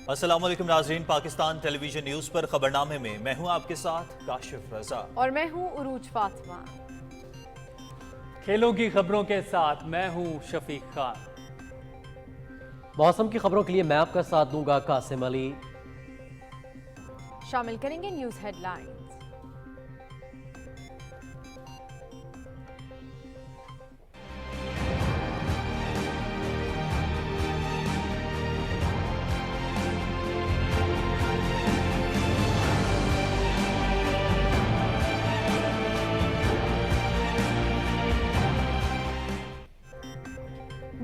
السلام علیکم ناظرین، پاکستان ٹیلی ویژن نیوز پر خبرنامے میں میں ہوں آپ کے ساتھ کاشف رضا اور میں ہوں عروج فاطمہ۔ کھیلوں کی خبروں کے ساتھ میں ہوں شفیق خان۔ موسم کی خبروں کے لیے میں آپ کا ساتھ دوں گا قاسم علی۔ شامل کریں گے نیوز ہیڈ لائنز۔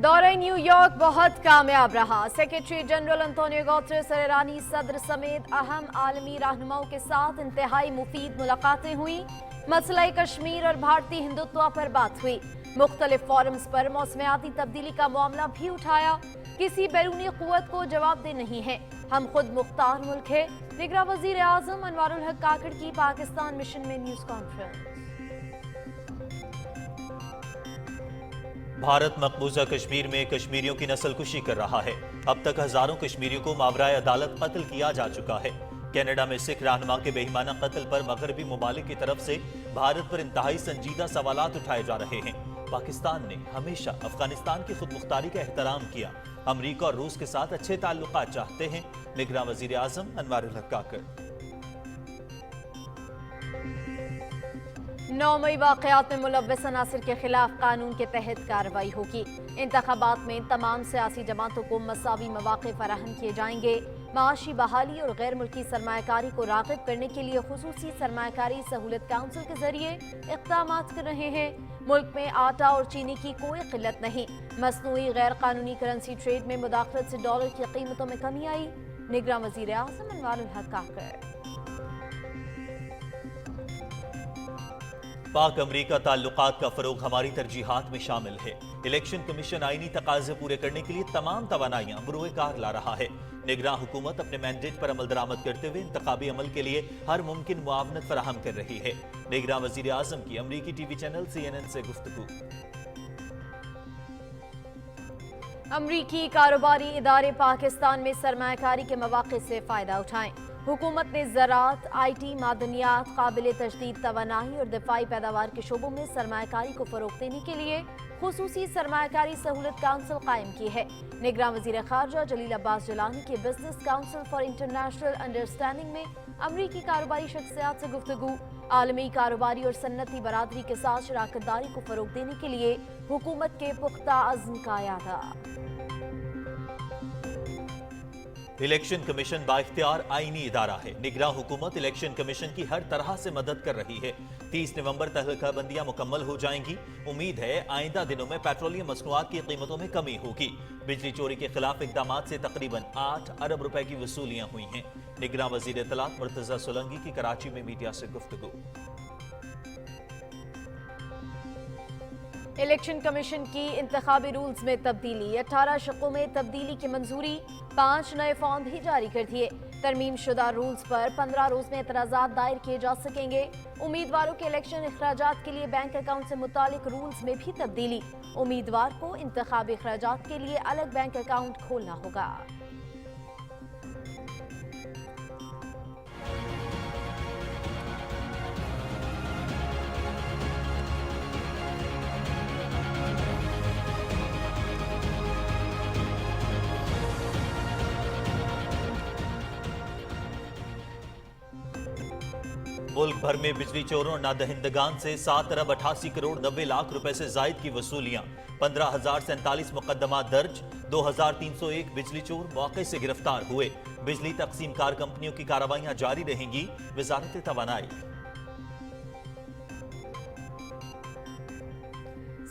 دورہ نیو یارک بہت کامیاب رہا۔ سیکریٹری جنرل انطونیو گوتریس اور ایرانی صدر سمیت اہم عالمی رہنماؤں کے ساتھ انتہائی مفید ملاقاتیں ہوئیں۔ مسئلہ کشمیر اور بھارتی ہندوتوا پر بات ہوئی۔ مختلف فورمز پر موسمیاتی تبدیلی کا معاملہ بھی اٹھایا۔ کسی بیرونی قوت کو جواب دہ نہیں ہے، ہم خود مختار ملک ہے۔ نگراں وزیر اعظم انوار الحق کاکڑ کی پاکستان مشن میں نیوز کانفرنس۔ بھارت مقبوضہ کشمیر میں کشمیریوں کی نسل کشی کر رہا ہے۔ اب تک ہزاروں کشمیریوں کو ماورائے عدالت قتل کیا جا چکا ہے۔ کینیڈا میں سکھ رہنما کے بے ایمانہ قتل پر مغربی ممالک کی طرف سے بھارت پر انتہائی سنجیدہ سوالات اٹھائے جا رہے ہیں۔ پاکستان نے ہمیشہ افغانستان کی خود مختاری کا احترام کیا۔ امریکہ اور روس کے ساتھ اچھے تعلقات چاہتے ہیں، نگراں وزیر اعظم انوار الحق کاکڑ۔ 9 مئی واقعات میں ملوث عناصر کے خلاف قانون کے تحت کارروائی ہوگی۔ انتخابات میں تمام سیاسی جماعتوں کو مساوی مواقع فراہم کیے جائیں گے۔ معاشی بحالی اور غیر ملکی سرمایہ کاری کو راغب کرنے کے لیے خصوصی سرمایہ کاری سہولت کونسل کے ذریعے اقدامات کر رہے ہیں۔ ملک میں آٹا اور چینی کی کوئی قلت نہیں۔ مصنوعی غیر قانونی کرنسی ٹریڈ میں مداخلت سے ڈالر کی قیمتوں میں کمی آئی۔ نگراں وزیر اعظم انوار الحق کاکڑ۔ پاک امریکہ تعلقات کا فروغ ہماری ترجیحات میں شامل ہے۔ الیکشن کمیشن آئینی تقاضے پورے کرنے کے لیے تمام توانائیاں بروئے کار لا رہا ہے۔ نگراں حکومت اپنے مینڈیٹ پر عمل درآمد کرتے ہوئے انتخابی عمل کے لیے ہر ممکن معاونت فراہم کر رہی ہے۔ نگراں وزیر اعظم کی امریکی ٹی وی چینل CNN سے گفتگو۔ امریکی کاروباری ادارے پاکستان میں سرمایہ کاری کے مواقع سے فائدہ اٹھائیں۔ حکومت نے زراعت، آئی ٹی، معدنیات، قابل تجدید توانائی اور دفاعی پیداوار کے شعبوں میں سرمایہ کاری کو فروغ دینے کے لیے خصوصی سرمایہ کاری سہولت کونسل قائم کی ہے۔ نگراں وزیر خارجہ جلیل عباس جیلانی کی business council for international understanding میں امریکی کاروباری شخصیات سے گفتگو۔ عالمی کاروباری اور صنعتی برادری کے ساتھ شراکت داری کو فروغ دینے کے لیے حکومت کے پختہ عزم کا اعادہ۔ الیکشن کمیشن بااختیار آئینی ادارہ ہے۔ نگراں حکومت الیکشن کمیشن کی ہر طرح سے مدد کر رہی ہے۔ 30 نومبر تک تہلکہ بندیاں مکمل ہو جائیں گی۔ امید ہے آئندہ دنوں میں پیٹرولیم مصنوعات کی قیمتوں میں کمی ہوگی۔ بجلی چوری کے خلاف اقدامات سے تقریباً 8 ارب روپے کی وصولیاں ہوئی ہیں۔ نگراں وزیر اطلاعات مرتضی سولنگی کی کراچی میں میڈیا سے گفتگو۔ الیکشن کمیشن کی انتخابی رولز میں تبدیلی، 18 شقوں میں تبدیلی کی منظوری، 5 نئے فارم بھی جاری کر دیے۔ ترمیم شدہ رولز پر 15 روز میں اعتراضات دائر کیے جا سکیں گے۔ امیدواروں کے الیکشن اخراجات کے لیے بینک اکاؤنٹ سے متعلق رولز میں بھی تبدیلی، امیدوار کو انتخابی اخراجات کے لیے الگ بینک اکاؤنٹ کھولنا ہوگا۔ ملک بھر میں بجلی چوروں اور نادہندگان سے 7 ارب 88 کروڑ 90 لاکھ روپے سے زائد کی وصولیاں، 15,047 مقدمات درج، 2,301 بجلی چور موقع سے گرفتار ہوئے۔ بجلی تقسیم کار کمپنیوں کی کارروائیاں جاری رہیں گی، وزارت توانائی۔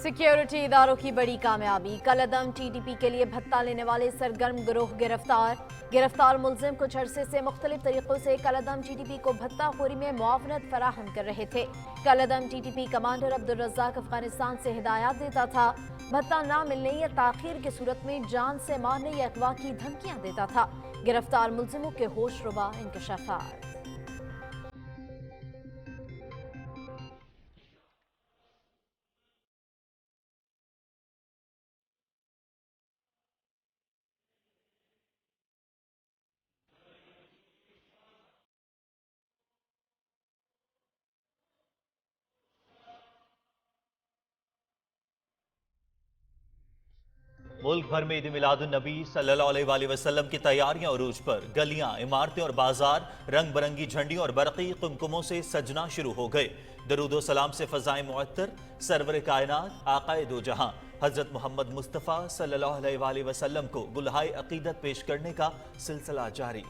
سیکیورٹی اداروں کی بڑی کامیابی، کالعدم ٹی ٹی پی کے لیے بھتہ لینے والے سرگرم گروہ گرفتار ملزم کچھ عرصے سے مختلف طریقوں سے کالعدم ٹی ٹی پی کو بھتہ خوری میں معاونت فراہم کر رہے تھے۔ کالعدم T T P commander Abdul Razzaq Afghanistan سے ہدایات دیتا تھا، بھتہ نہ ملنے یا تاخیر کی صورت میں جان سے مارنے یا اغوا کی دھمکیاں دیتا تھا۔ گرفتار ملزموں کے ہوش ربا انکشافات۔ मुल्क भर में ईद मिलादुन नबी सल्लल्लाहु अलैहि वसल्लम की तैयारियां उरूज पर। गलियां, इमारतें और बाजार रंग बिरंगी झंडियों और बरकी कुमकुमों से सजना शुरू हो गए। दरूदो सलाम से फजाएं मुअत्तर, सरवर कायनात आकाए दो जहां हजरत मोहम्मद मुस्तफ़ा सल्लल्लाहु अलैहि वसल्लम को गुलहाए अकीदत पेश करने का सिलसिला जारी।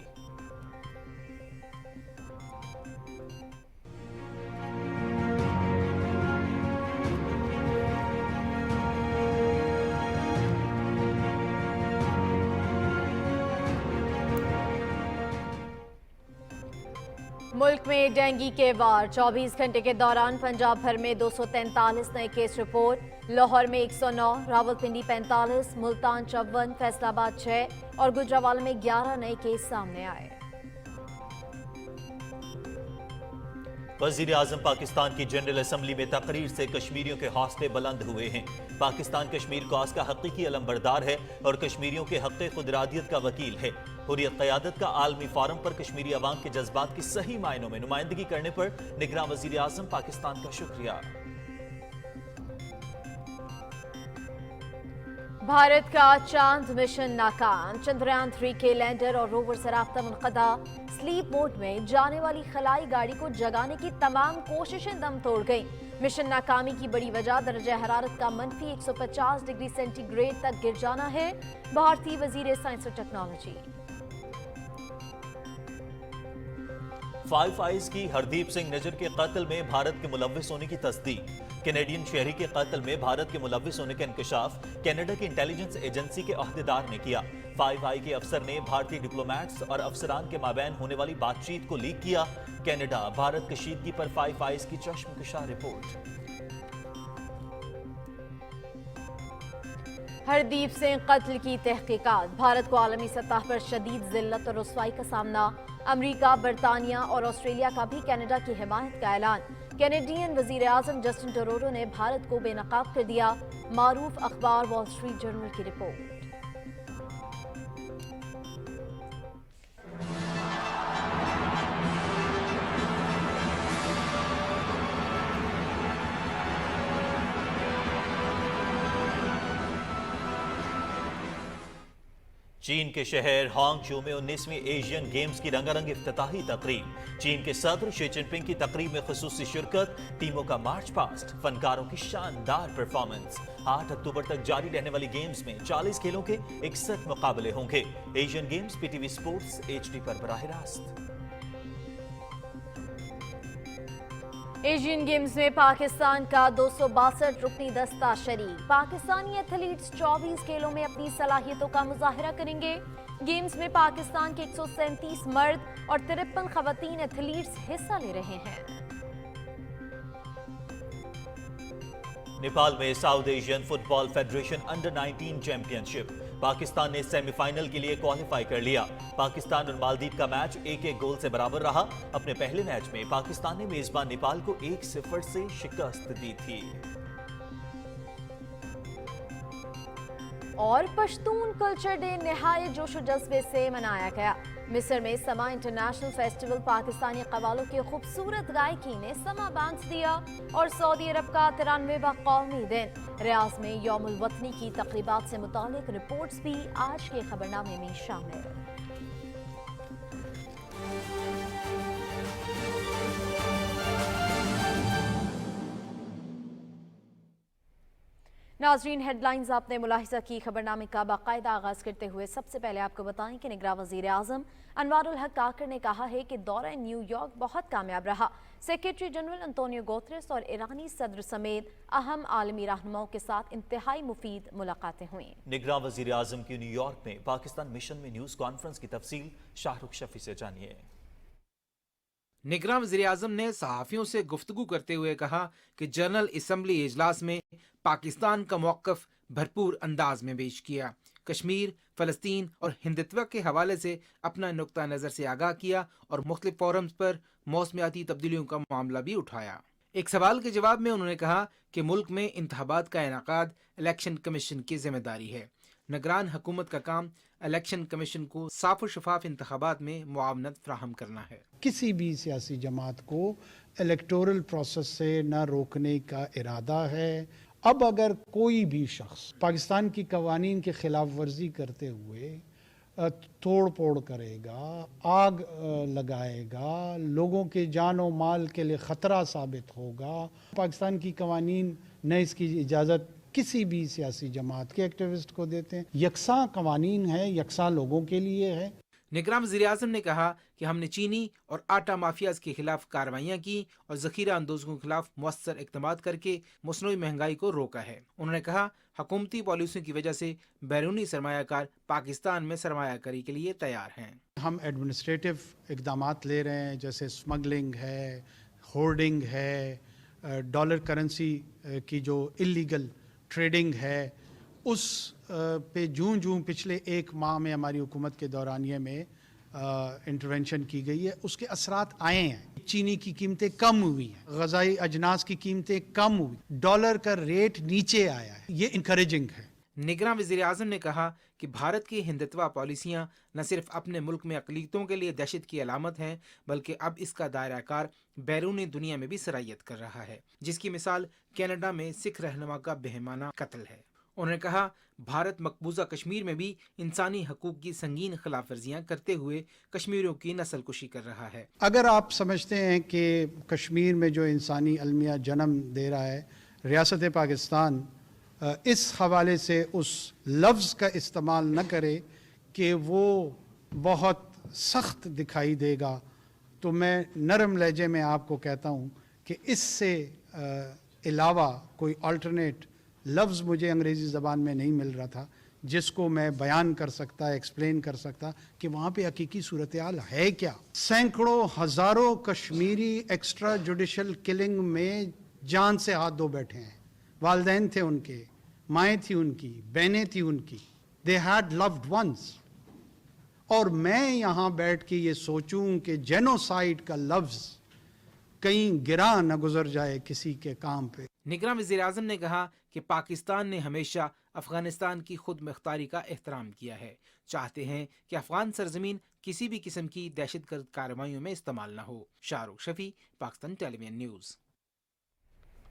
मुल्क में डेंगू के वार 24 घंटे के दौरान पंजाब भर में 243 नए केस रिपोर्ट। लाहौर में 109, रावलपिंडी 45, मुल्तान 54, फैसलाबाद 6 और गुजरावाला में 11 नए केस सामने आए। वज़ीर आज़म पाकिस्तान की जनरल असम्बली में तकरीर से कश्मीरियों के हौसले बुलंद हुए हैं। पाकिस्तान कश्मीर कॉज का हकीकी अलमबरदार है और कश्मीरियों के हक़ खुदरादियत का वकील है। हुर्रियत क़यादत का आलमी फोरम पर कश्मीरी अवाम के जज्बात की सही मायनों में नुमाइंदगी करने पर निगरान वज़ीर आज़म पाकिस्तान का शुक्रिया। भारत का चांद मिशन नाकाम, चंद्रयान 3 के लैंडर और रोवर से राब्ता मुनक़ता। स्लीप मोड में जाने वाली खलाई गाड़ी को जगाने की तमाम कोशिशें दम तोड़ गईं। मिशन नाकामी की बड़ी वजह दर्जा हरारत का मनफी 150 डिग्री सेंटीग्रेड तक गिर जाना है। भारतीय वजीर साइंस और टेक्नोलॉजी। फाइव आइज की हरदीप सिंह निज्जर के कत्ल में भारत के मुलव्विस होने की तस्दीक। कैनेडियन शहरी के कत्ल में भारत के मुलव्विस होने का इंकशाफ कनाडा की इंटेलिजेंस एजेंसी के अहदेदार ने किया। फाइव आई के अफसर ने भारतीय डिप्लोमेट्स और अफसरान के माबैन होने वाली बातचीत को लीक किया। कनाडा भारत कशीदगी पर फाइव आइज की चश्मकुशा रिपोर्ट। हरदीप सिंह कत्ल की तहकीकात। भारत को आलमी सतह पर शदीद जिल्लत और रुसवाई का सामना। अमरीका, बरतानिया और ऑस्ट्रेलिया का भी कनाडा की हिमायत का ऐलान। कैनेडियन वजीर आजम जस्टिन ट्रूडो ने भारत को बेनकाब कर दिया। मारूफ अखबार वॉल स्ट्रीट जर्नल की रिपोर्ट। चीन के शहर हांगझू में 19वीं एशियन गेम्स की रंगारंग इफ्तिताही तकरीब। चीन के सदर शी जिनपिंग की तकरीब में खुसूसी शिरकत, टीमों का मार्च पास्ट, फनकारों की शानदार परफॉर्मेंस। 8 अक्टूबर तक जारी रहने वाली गेम्स में 40 खेलों के 61 मुकाबले होंगे। Asian games PTV sports HD पर बराह रास्त। एशियन गेम्स में पाकिस्तान का 262 रुकनी दस्ता शरीक। पाकिस्तानी एथलीट्स 24 खेलों में अपनी सलाहियतों का मुजाहिरा करेंगे। गेम्स में पाकिस्तान के 137 मर्द और 53 खवातीन एथलीट्स हिस्सा ले रहे हैं। नेपाल में south Asian football federation under 19 championship. Pakistan ने सेमीफाइनल के लिए क्वालिफाई कर लिया। पाकिस्तान और मालदीव का मैच 1-1 गोल से बराबर रहा। अपने पहले मैच में पाकिस्तान ने मेजबान नेपाल को 1-0 से शिकस्त दी थी। और पश्तून कल्चर डे निहायत जोशो जज्बे से मनाया गया। मिस्र में समा इंटरनेशनल फेस्टिवल पाकिस्तानी कव्वालों की खूबसूरत गायकी ने समा बांध दिया और सऊदी अरब का 93वां कौमी दिन। रियाज में यौमुल वतनी की तकरीबात से मुतालिक रिपोर्ट्स भी आज के खबरनामे में शामिल। नाजरीन, हेडलाइंस आपने मुलाहिजा की। खबरनामे का बाकायदा आगाज करते हुए सबसे पहले आपको बताएं कि निगरान वजीर आजम अनवारुल हक काकर ने कहा है कि दौरा न्यूयॉर्क बहुत कामयाब रहा। सेक्रेटरी जनरल अंतोनियो गुतेरेस और ईरानी सदर समेत अहम आलमी रहनुमाओं के साथ इंतहाई मुफीद मुलाकातें हुई। निगरान वजीर आजम की न्यूयॉर्क में पाकिस्तान मिशन में न्यूज कॉन्फ्रेंस की तफसील शाहरुख शफी से जानिए। निगरान वज़ीर आज़म ने सहाफ़ियों से गुफ्तगू करते हुए कहा कि जनरल असम्बली इजलास में पाकिस्तान का मौक़िफ़ भरपूर अंदाज में पेश किया। कश्मीर, फ़लस्तीन और हिंदुत्व के हवाले से अपना नुक्ता नज़र से आगाह किया और मुख्तलिफ फोरम्स पर मौसमियाती तब्दीलियों का मामला भी उठाया। एक सवाल के जवाब में उन्होंने कहा कि मुल्क में इंतखाबात का इनेकाद इलेक्शन कमीशन की जिम्मेदारी है। निगरान हुकूमत का काम इलेक्शन कमीशन को साफ और शफाफ इंतखाबात में मुआवनत फ्राहम करना है। किसी भी सियासी जमात को इलेक्टोरल प्रोसेस से न रोकने का इरादा है اب اگر کوئی بھی شخص پاکستان کی قوانین کی خلاف ورزی کرتے ہوئے توڑ پھوڑ کرے گا، آگ لگائے گا، لوگوں کے جان و مال کے لیے خطرہ ثابت ہوگا، پاکستان کی قوانین نہ اس کی اجازت کسی بھی سیاسی جماعت کے ایکٹیوسٹ کو دیتے ہیں۔ یکساں قوانین ہے، یکساں لوگوں کے لیے ہے۔ نگراں وزیراعظم نے کہا کہ ہم نے چینی اور آٹا مافیاز کے خلاف کارروائیاں کی اور ذخیرہ اندوزوں کے خلاف مؤثر اقدامات کر کے مصنوعی مہنگائی کو روکا ہے۔ انہوں نے کہا حکومتی پالیسیوں کی وجہ سے بیرونی سرمایہ کار پاکستان میں سرمایہ کاری کے لیے تیار ہیں۔ ہم ایڈمنسٹریٹو اقدامات لے رہے ہیں، جیسے سمگلنگ ہے، ہورڈنگ ہے، ڈالر کرنسی کی جو اللیگل ٹریڈنگ ہے، اس پہ جوں پچھلے ایک ماہ میں ہماری حکومت کے دورانیے میں انٹرونشن کی گئی ہے، اس کے اثرات آئے ہیں۔ چینی کی قیمتیں کم ہوئی ہیں، غذائی اجناس کی قیمتیں کم ہوئی، ڈالر کا ریٹ نیچے آیا ہے، یہ انکریجنگ ہے۔ نگراں وزیر اعظم نے کہا کہ بھارت کی ہندتوا پالیسیاں نہ صرف اپنے ملک میں اقلیتوں کے لیے دہشت کی علامت ہیں، بلکہ اب اس کا دائرہ کار بیرونی دنیا میں بھی سرایت کر رہا ہے، جس کی مثال کینیڈا میں سکھ رہنما کا بہیمانہ قتل ہے۔ انہوں نے کہا بھارت مقبوضہ کشمیر میں بھی انسانی حقوق کی سنگین خلاف ورزیاں کرتے ہوئے کشمیریوں کی نسل کشی کر رہا ہے۔ اگر آپ سمجھتے ہیں کہ کشمیر میں جو انسانی المیہ جنم دے رہا ہے، ریاست پاکستان اس حوالے سے اس لفظ کا استعمال نہ کرے کہ وہ بہت سخت دکھائی دے گا، تو میں نرم لہجے میں آپ کو کہتا ہوں کہ اس سے علاوہ کوئی آلٹرنیٹ لفظ مجھے انگریزی زبان میں نہیں مل رہا تھا جس کو میں بیان کر سکتا، ایکسپلین کر سکتا کہ وہاں پہ حقیقی صورتحال ہے کیا۔ سینکڑوں ہزاروں کشمیری ایکسٹرا جوڈیشل کلنگ میں جان سے ہاتھ دھو بیٹھے ہیں، والدین تھے ان کے، مائیں تھی ان کی، بہنیں تھی ان کی، they had loved ones۔ اور میں یہاں بیٹھ کے یہ سوچوں کہ جینوسائیڈ کا لفظ کہیں گرا نہ گزر جائے کسی کے کام پہ۔ نگراں وزیر اعظم نے کہا کہ پاکستان نے ہمیشہ افغانستان کی خود مختاری کا احترام کیا ہے، چاہتے ہیں کہ افغان سرزمین کسی بھی قسم کی دہشت گرد کارروائیوں میں استعمال نہ ہو۔ شاہ رخ شفیع، پاکستان ٹیلی ویژن نیوز۔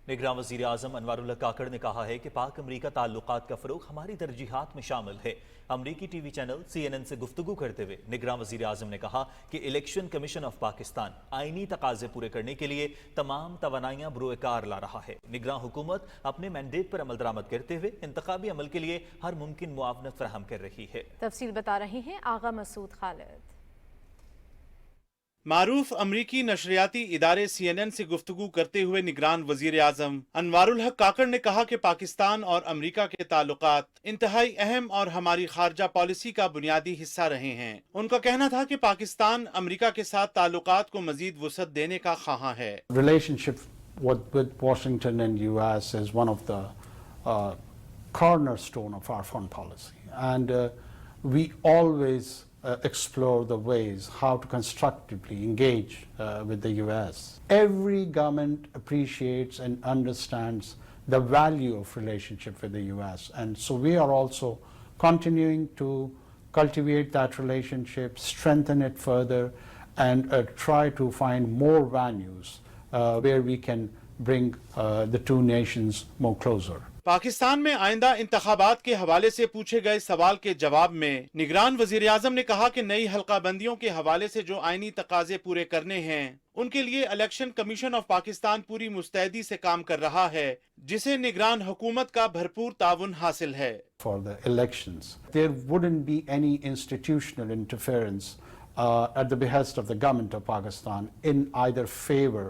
نگراں وزیر اعظم انوار اللہ کاکڑ نے کہا ہے کہ پاک امریکہ تعلقات کا فروغ ہماری ترجیحات میں شامل ہے۔ امریکی ٹی وی چینل CNN سے گفتگو کرتے ہوئے نگراں وزیر اعظم نے کہا کہ الیکشن کمیشن آف پاکستان آئینی تقاضے پورے کرنے کے لیے تمام توانائیاں بروئے کار لا رہا ہے۔ نگراں حکومت اپنے مینڈیٹ پر عمل درآمد کرتے ہوئے انتخابی عمل کے لیے ہر ممکن معاونت فراہم کر رہی ہے۔ تفصیل بتا رہے ہیں آغا مسعود خالد۔ معروف امریکی نشریاتی ادارے CNN سے گفتگو کرتے ہوئے نگران وزیر اعظم انوار الحق کاکڑ نے کہا کہ پاکستان اور امریکہ کے تعلقات انتہائی اہم اور ہماری خارجہ پالیسی کا بنیادی حصہ رہے ہیں۔ ان کا کہنا تھا کہ پاکستان امریکہ کے ساتھ تعلقات کو مزید وسعت دینے کا خواہاں ہے۔ Relationship with Washington and US is one of the cornerstone of our foreign policy, and we always explore the ways how to constructively engage with the US. Every government appreciates and understands the value of relationship with the US, and so we are also continuing to cultivate that relationship, strengthen it further, and try to find more venues where we can bring the two nations more closer. Pakistan میں آئندہ انتخابات کے حوالے سے پوچھے گئے سوال کے جواب میں نگران وزیر اعظم نے کہا کہ نئی حلقہ بندیوں کے حوالے سے جو آئینی تقاضے پورے کرنے ہیں ان کے لیے الیکشن کمیشن آف پاکستان پوری مستعدی سے کام کر رہا ہے، جسے نگران حکومت کا بھرپور تعاون حاصل ہے۔ For the elections, there wouldn't be any institutional interference at the behest of the government of Pakistan in either favor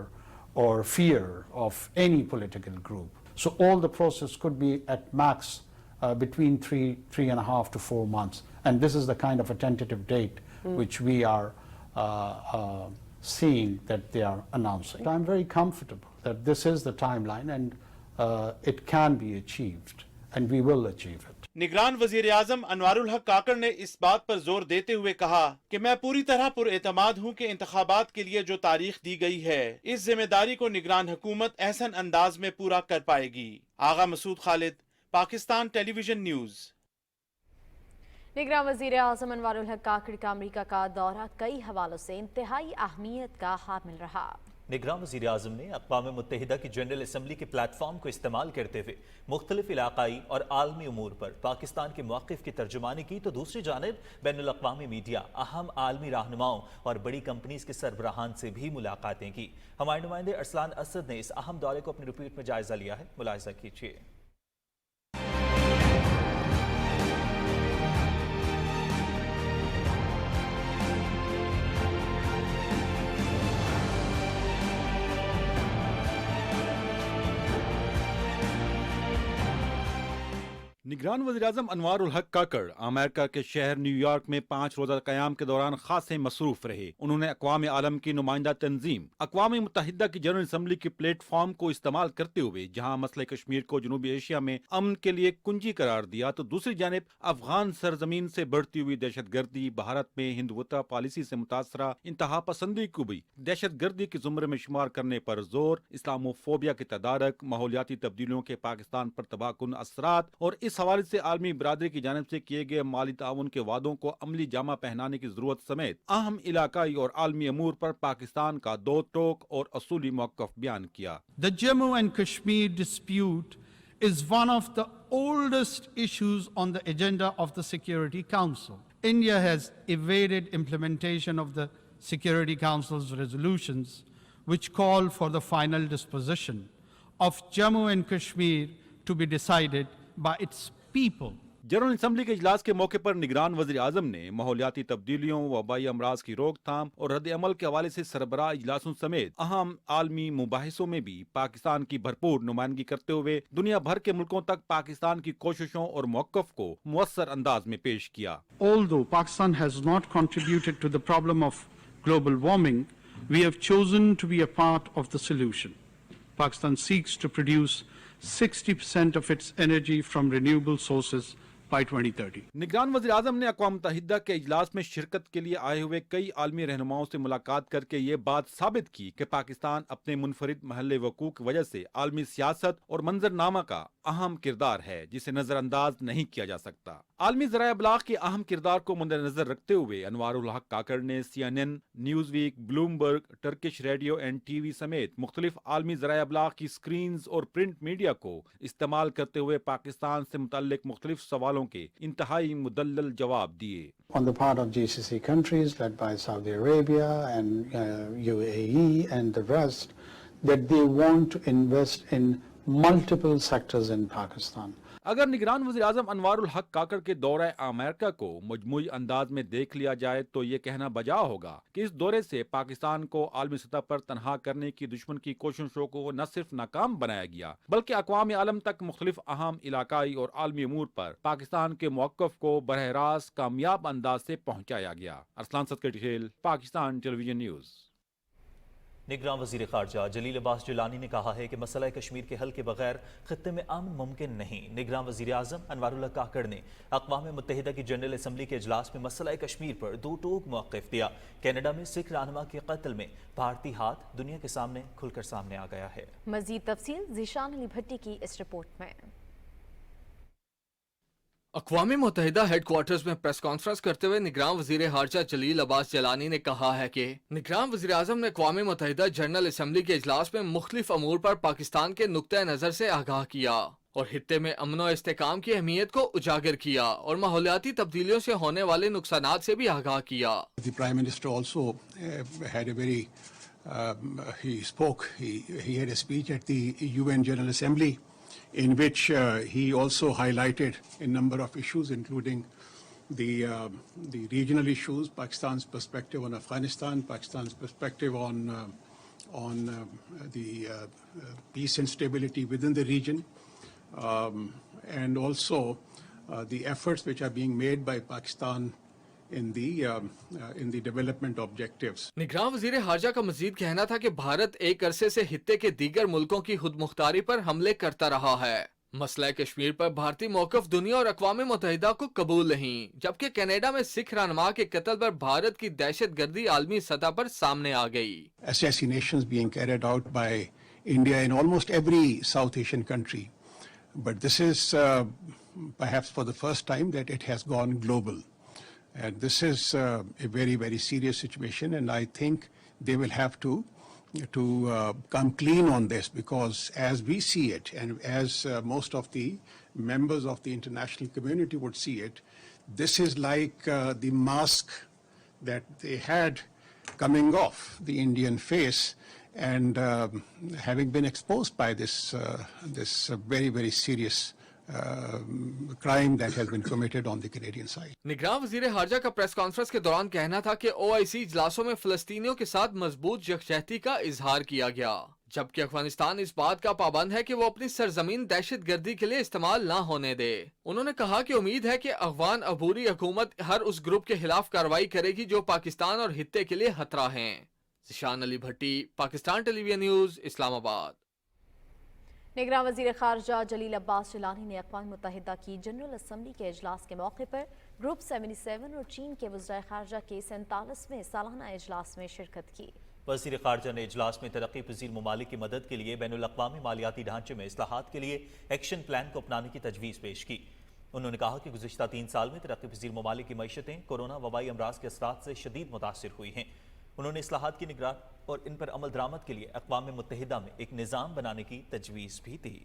or fear of any political group. So all the process could be at max between 3.5 to 4 months. And this is the kind of a tentative date which we are seeing that they are announcing. I'm very comfortable that this is the timeline, and it can be achieved, and we will achieve it. نگران وزیر اعظم انوار الحق کاکڑ نے اس بات پر زور دیتے ہوئے کہا کہ میں پوری طرح پر اعتماد ہوں کہ انتخابات کے لیے جو تاریخ دی گئی ہے اس ذمہ داری کو نگران حکومت احسن انداز میں پورا کر پائے گی۔ آغا مسعود خالد، پاکستان ٹیلی ویژن نیوز۔ نگراں وزیر اعظم انوار الحق کاکڑ کا امریکہ کا دورہ کئی حوالوں سے انتہائی اہمیت کا حامل رہا۔ निगरान वज़ीर आज़म ने अक़वाम मुत्तहिदा की जनरल असम्बली के प्लेटफॉर्म को इस्तेमाल करते हुए मुख्तलिफ इलाकाई और आलमी उमूर पर पाकिस्तान के मौक़िफ़ की तर्जुमानी की, तो दूसरी जानिब बैनुल अक़वामी मीडिया, अहम आलमी रहनुमाओं और बड़ी कंपनीज़ के सरबराहान से भी मुलाकातें की। हमारे नुमाइंदे अरसलान असद ने इस अहम दौरे को अपनी रिपोर्ट में जायज़ा लिया है, मुलाहिज़ा कीजिए। निगरान वज़ीर-ए-आज़म अनवारुल हक काकड़ अमेरिका के शहर न्यूयॉर्क में 5 रोज़ा क़याम के दौरान खासे मसरूफ रहे। उन्होंने अक़वाम आलम की नुमाइंदा तंजीम अक़वाम मुत्तहिदा की जनरल असम्बली के प्लेटफॉर्म को इस्तेमाल करते हुए जहाँ मसले कश्मीर को जनूबी एशिया में अमन के लिए कुंजी करार दिया, तो दूसरी जानिब अफगान सरजमीन से बढ़ती हुई दहशतगर्दी, भारत में हिंदुत्व पॉलिसी से मुतासरा इंतहा पसंदी को भी दहशतगर्दी के ज़ुमरे में शुमार करने पर जोर, इस्लामोफोबिया के तदारक, माहौलियाती तब्दीलियों के पाकिस्तान पर तबाहकुन असरात और इस हवाले से आलमी बरादरी की जानिब से किए गए माली ताउन के वादों को अमली जामा पहनाने की जरूरत समेत अहम इलाकाई और आलमी अमूर पर पाकिस्तान का दो टोक और असूली मौक़िफ़ बयान किया। The Jammu and Kashmir dispute is one of the oldest issues on the agenda of the Security Council. India has evaded implementation of the Security Council's resolutions which call for the final disposition of Jammu and Kashmir to be decided by its people. General assembly के इजलास के मौके पर निगरान वज़ीर आज़म ने माहौलियाती तब्दीलियों, वबाई अमराज की रोकथाम और रद्द अमल के हवाले से सरबराह इजलासों समेत अहम आलमी मुबाहिसों में भी पाकिस्तान की भरपूर नुमाइंदगी करते हुए दुनिया भर के मुल्कों तक पाकिस्तान की कोशिशों और मौक़िफ़ को मुअस्सर अंदाज में पेश किया। Although Pakistan has not contributed to the problem of global warming, we have chosen to be a part of the solution. Pakistan seeks to produce 60% of its energy from renewable sources by 2030. निगरान वज़ीर आज़म ने अक़वाम मुत्तहिदा के इजलास में शिरकत के लिए आए हुए कई आलमी रहनुमाओं से मुलाकात करके ये बात साबित की कि पाकिस्तान अपने मुनफरिद महल वक़ूफ़ की वजह से आलमी सियासत और मंजरनामा का अहम किरदार है जिसे नजरअंदाज नहीं किया जा सकता। आलमी ज़राए इब्लाग़ के अहम किरदार को मद्देनजर रखते हुए अनवारुल हक काकड़ ने CNN, Newsweek, Bloomberg, Turkish radio and TV समेत मुख्तलिफ आलमी ज़राए इब्लाग़ की स्क्रीन्स और प्रिंट मीडिया को इस्तेमाल करते हुए पाकिस्तान से मुतल्लिक मुख्तलिफ सवालों के इंतहाई मुदल्लल जवाब दिए। On the part of GCC countries led by Saudi Arabia and UAE and the rest, that they want to invest in multiple sectors in Pakistan. अगर निगरान वज़ीर आज़म अनवारुल हक काकड़ के दौरे अमेरिका को मजमूई अंदाज में देख लिया जाए तो ये कहना बजा होगा कि इस दौरे से पाकिस्तान को आलमी सतह पर तनहा करने की दुश्मन की कोशिशों को न सिर्फ नाकाम बनाया गया बल्कि अक़वाम आलम तक मुख्तलिफ अहम इलाकाई और आलमी अमूर पर पाकिस्तान के मौक़िफ़ को बरह रास्त कामयाब अंदाज से पहुँचाया गया। अरसलान सदकटेल, पाकिस्तान टेलीविजन न्यूज़। निगरान वज़ीर ख़ारजा जलील अब्बास जिलानी ने कहा है कि मसला कश्मीर के हल के बगैर खित्ते में अमन मुमकिन नहीं। निगरान वज़ीर आज़म अनवारुल हक काकड़ ने अक़वाम मुत्तहिदा की जनरल असम्बली के इजलास में मसला कश्मीर पर दो टोक मौक़िफ़ दिया। कनाडा में सिख रहनुमा के कत्ल में भारतीय हाथ दुनिया के सामने खुलकर सामने आ गया है। मज़ीद तफसील ज़ीशान अली भट्टी की इस रिपोर्ट में। अक़वाम मुत्तहिदा हेडक्वार्टर्स में प्रेस कॉन्फ्रेंस करते हुए निगरान वज़ीर ख़ारजा जलील अब्बास जलानी ने कहा है कि निगरान वज़ीर आज़म ने अक़वाम मुत्तहिदा जनरल असम्बली के इजलास में मुख्तलिफ अमूर पर पाकिस्तान के नुक्ते नज़र से आगाह किया और हित्ते में अमन और इस्तेकाम की अहमियत को उजागर किया और माहौलियाती तब्दीलियों से होने वाले नुकसानात से भी आगाह किया। The Prime Minister also had a very he had a speech at the UN General Assembly in which he also highlighted a number of issues, including the regional issues, Pakistan's perspective on Afghanistan, Pakistan's perspective on the peace and stability within the region, and also the efforts which are being made by Pakistan in the development objectives. निगरान वज़ीर ख़ारजा का मज़ीद कहना था कि भारत एक अरसे से हित्ते के दीगर मुल्कों की खुद मुख्तारी पर हमले करता रहा है। मसला कश्मीर पर भारतीय मौक़िफ़ दुनिया और अक़वाम मुत्तहिदा को कबूल नहीं, जबकि कनाडा में सिख रहनुमा के कत्ल पर भारत की दहशतगर्दी आलमी सतह पर सामने आ गई। Assassinations being carried out by India in almost every South Asian country, but this is perhaps for the first time that it has gone global. And this is a very, very serious situation, and I think they will have to come clean on this, because as we see it, and as most of the members of the international community would see it, this is like the mask that they had coming off the Indian face, and having been exposed by this very, very serious crime that has been committed on the Canadian side. निगरान वजीर हारजा का press conference के दौरान कहना था कि OIC इजलासों में फलस्तीनियों के साथ मजबूत यकजहती का इजहार किया गया, जबकि अफगानिस्तान इस बात का पाबंद है कि वो अपनी सरजमीन दहशतगर्दी के लिए इस्तेमाल ना होने दे। उन्होंने कहा कि उम्मीद है कि अफगान अबूरी हुकूमत हर उस ग्रुप के खिलाफ कार्रवाई करेगी जो पाकिस्तान और खित्ते के लिए खतरा हैं। जिशान अली भट्टी, पाकिस्तान टेलीविजन न्यूज, इस्लामाबाद। निगरान वजीर खारजा जलील अब्बास जिलानी ने अक़वाम मुत्तहिदा की जनरल असम्बली के इजलास के मौके पर ग्रुप 77 और चीन के वज़ीर खारजा के 47वें सालाना इजलास में शिरकत की। वज़ीर खारजा ने इजलास में तरक्की पजीर ममालिक की मदद के लिए बैनुल अक़वामी मालियाती ढांचे में इस्लाहात के लिए एक्शन प्लान को अपनाने की तजवीज़ पेश की। उन्होंने कहा कि गुज़िश्ता 3 साल में तरक्की पजीर ममालिक की मईशतें कोरोना वबाई अमराज के असरात से शदीद मुतासिर हुई हैं। उन्होंने इस्लाहात की निगरान और इन पर अमल दरामद के लिए अक़वाम मुत्तहिदा में एक निज़ाम बनाने की तजवीज़ भी दी।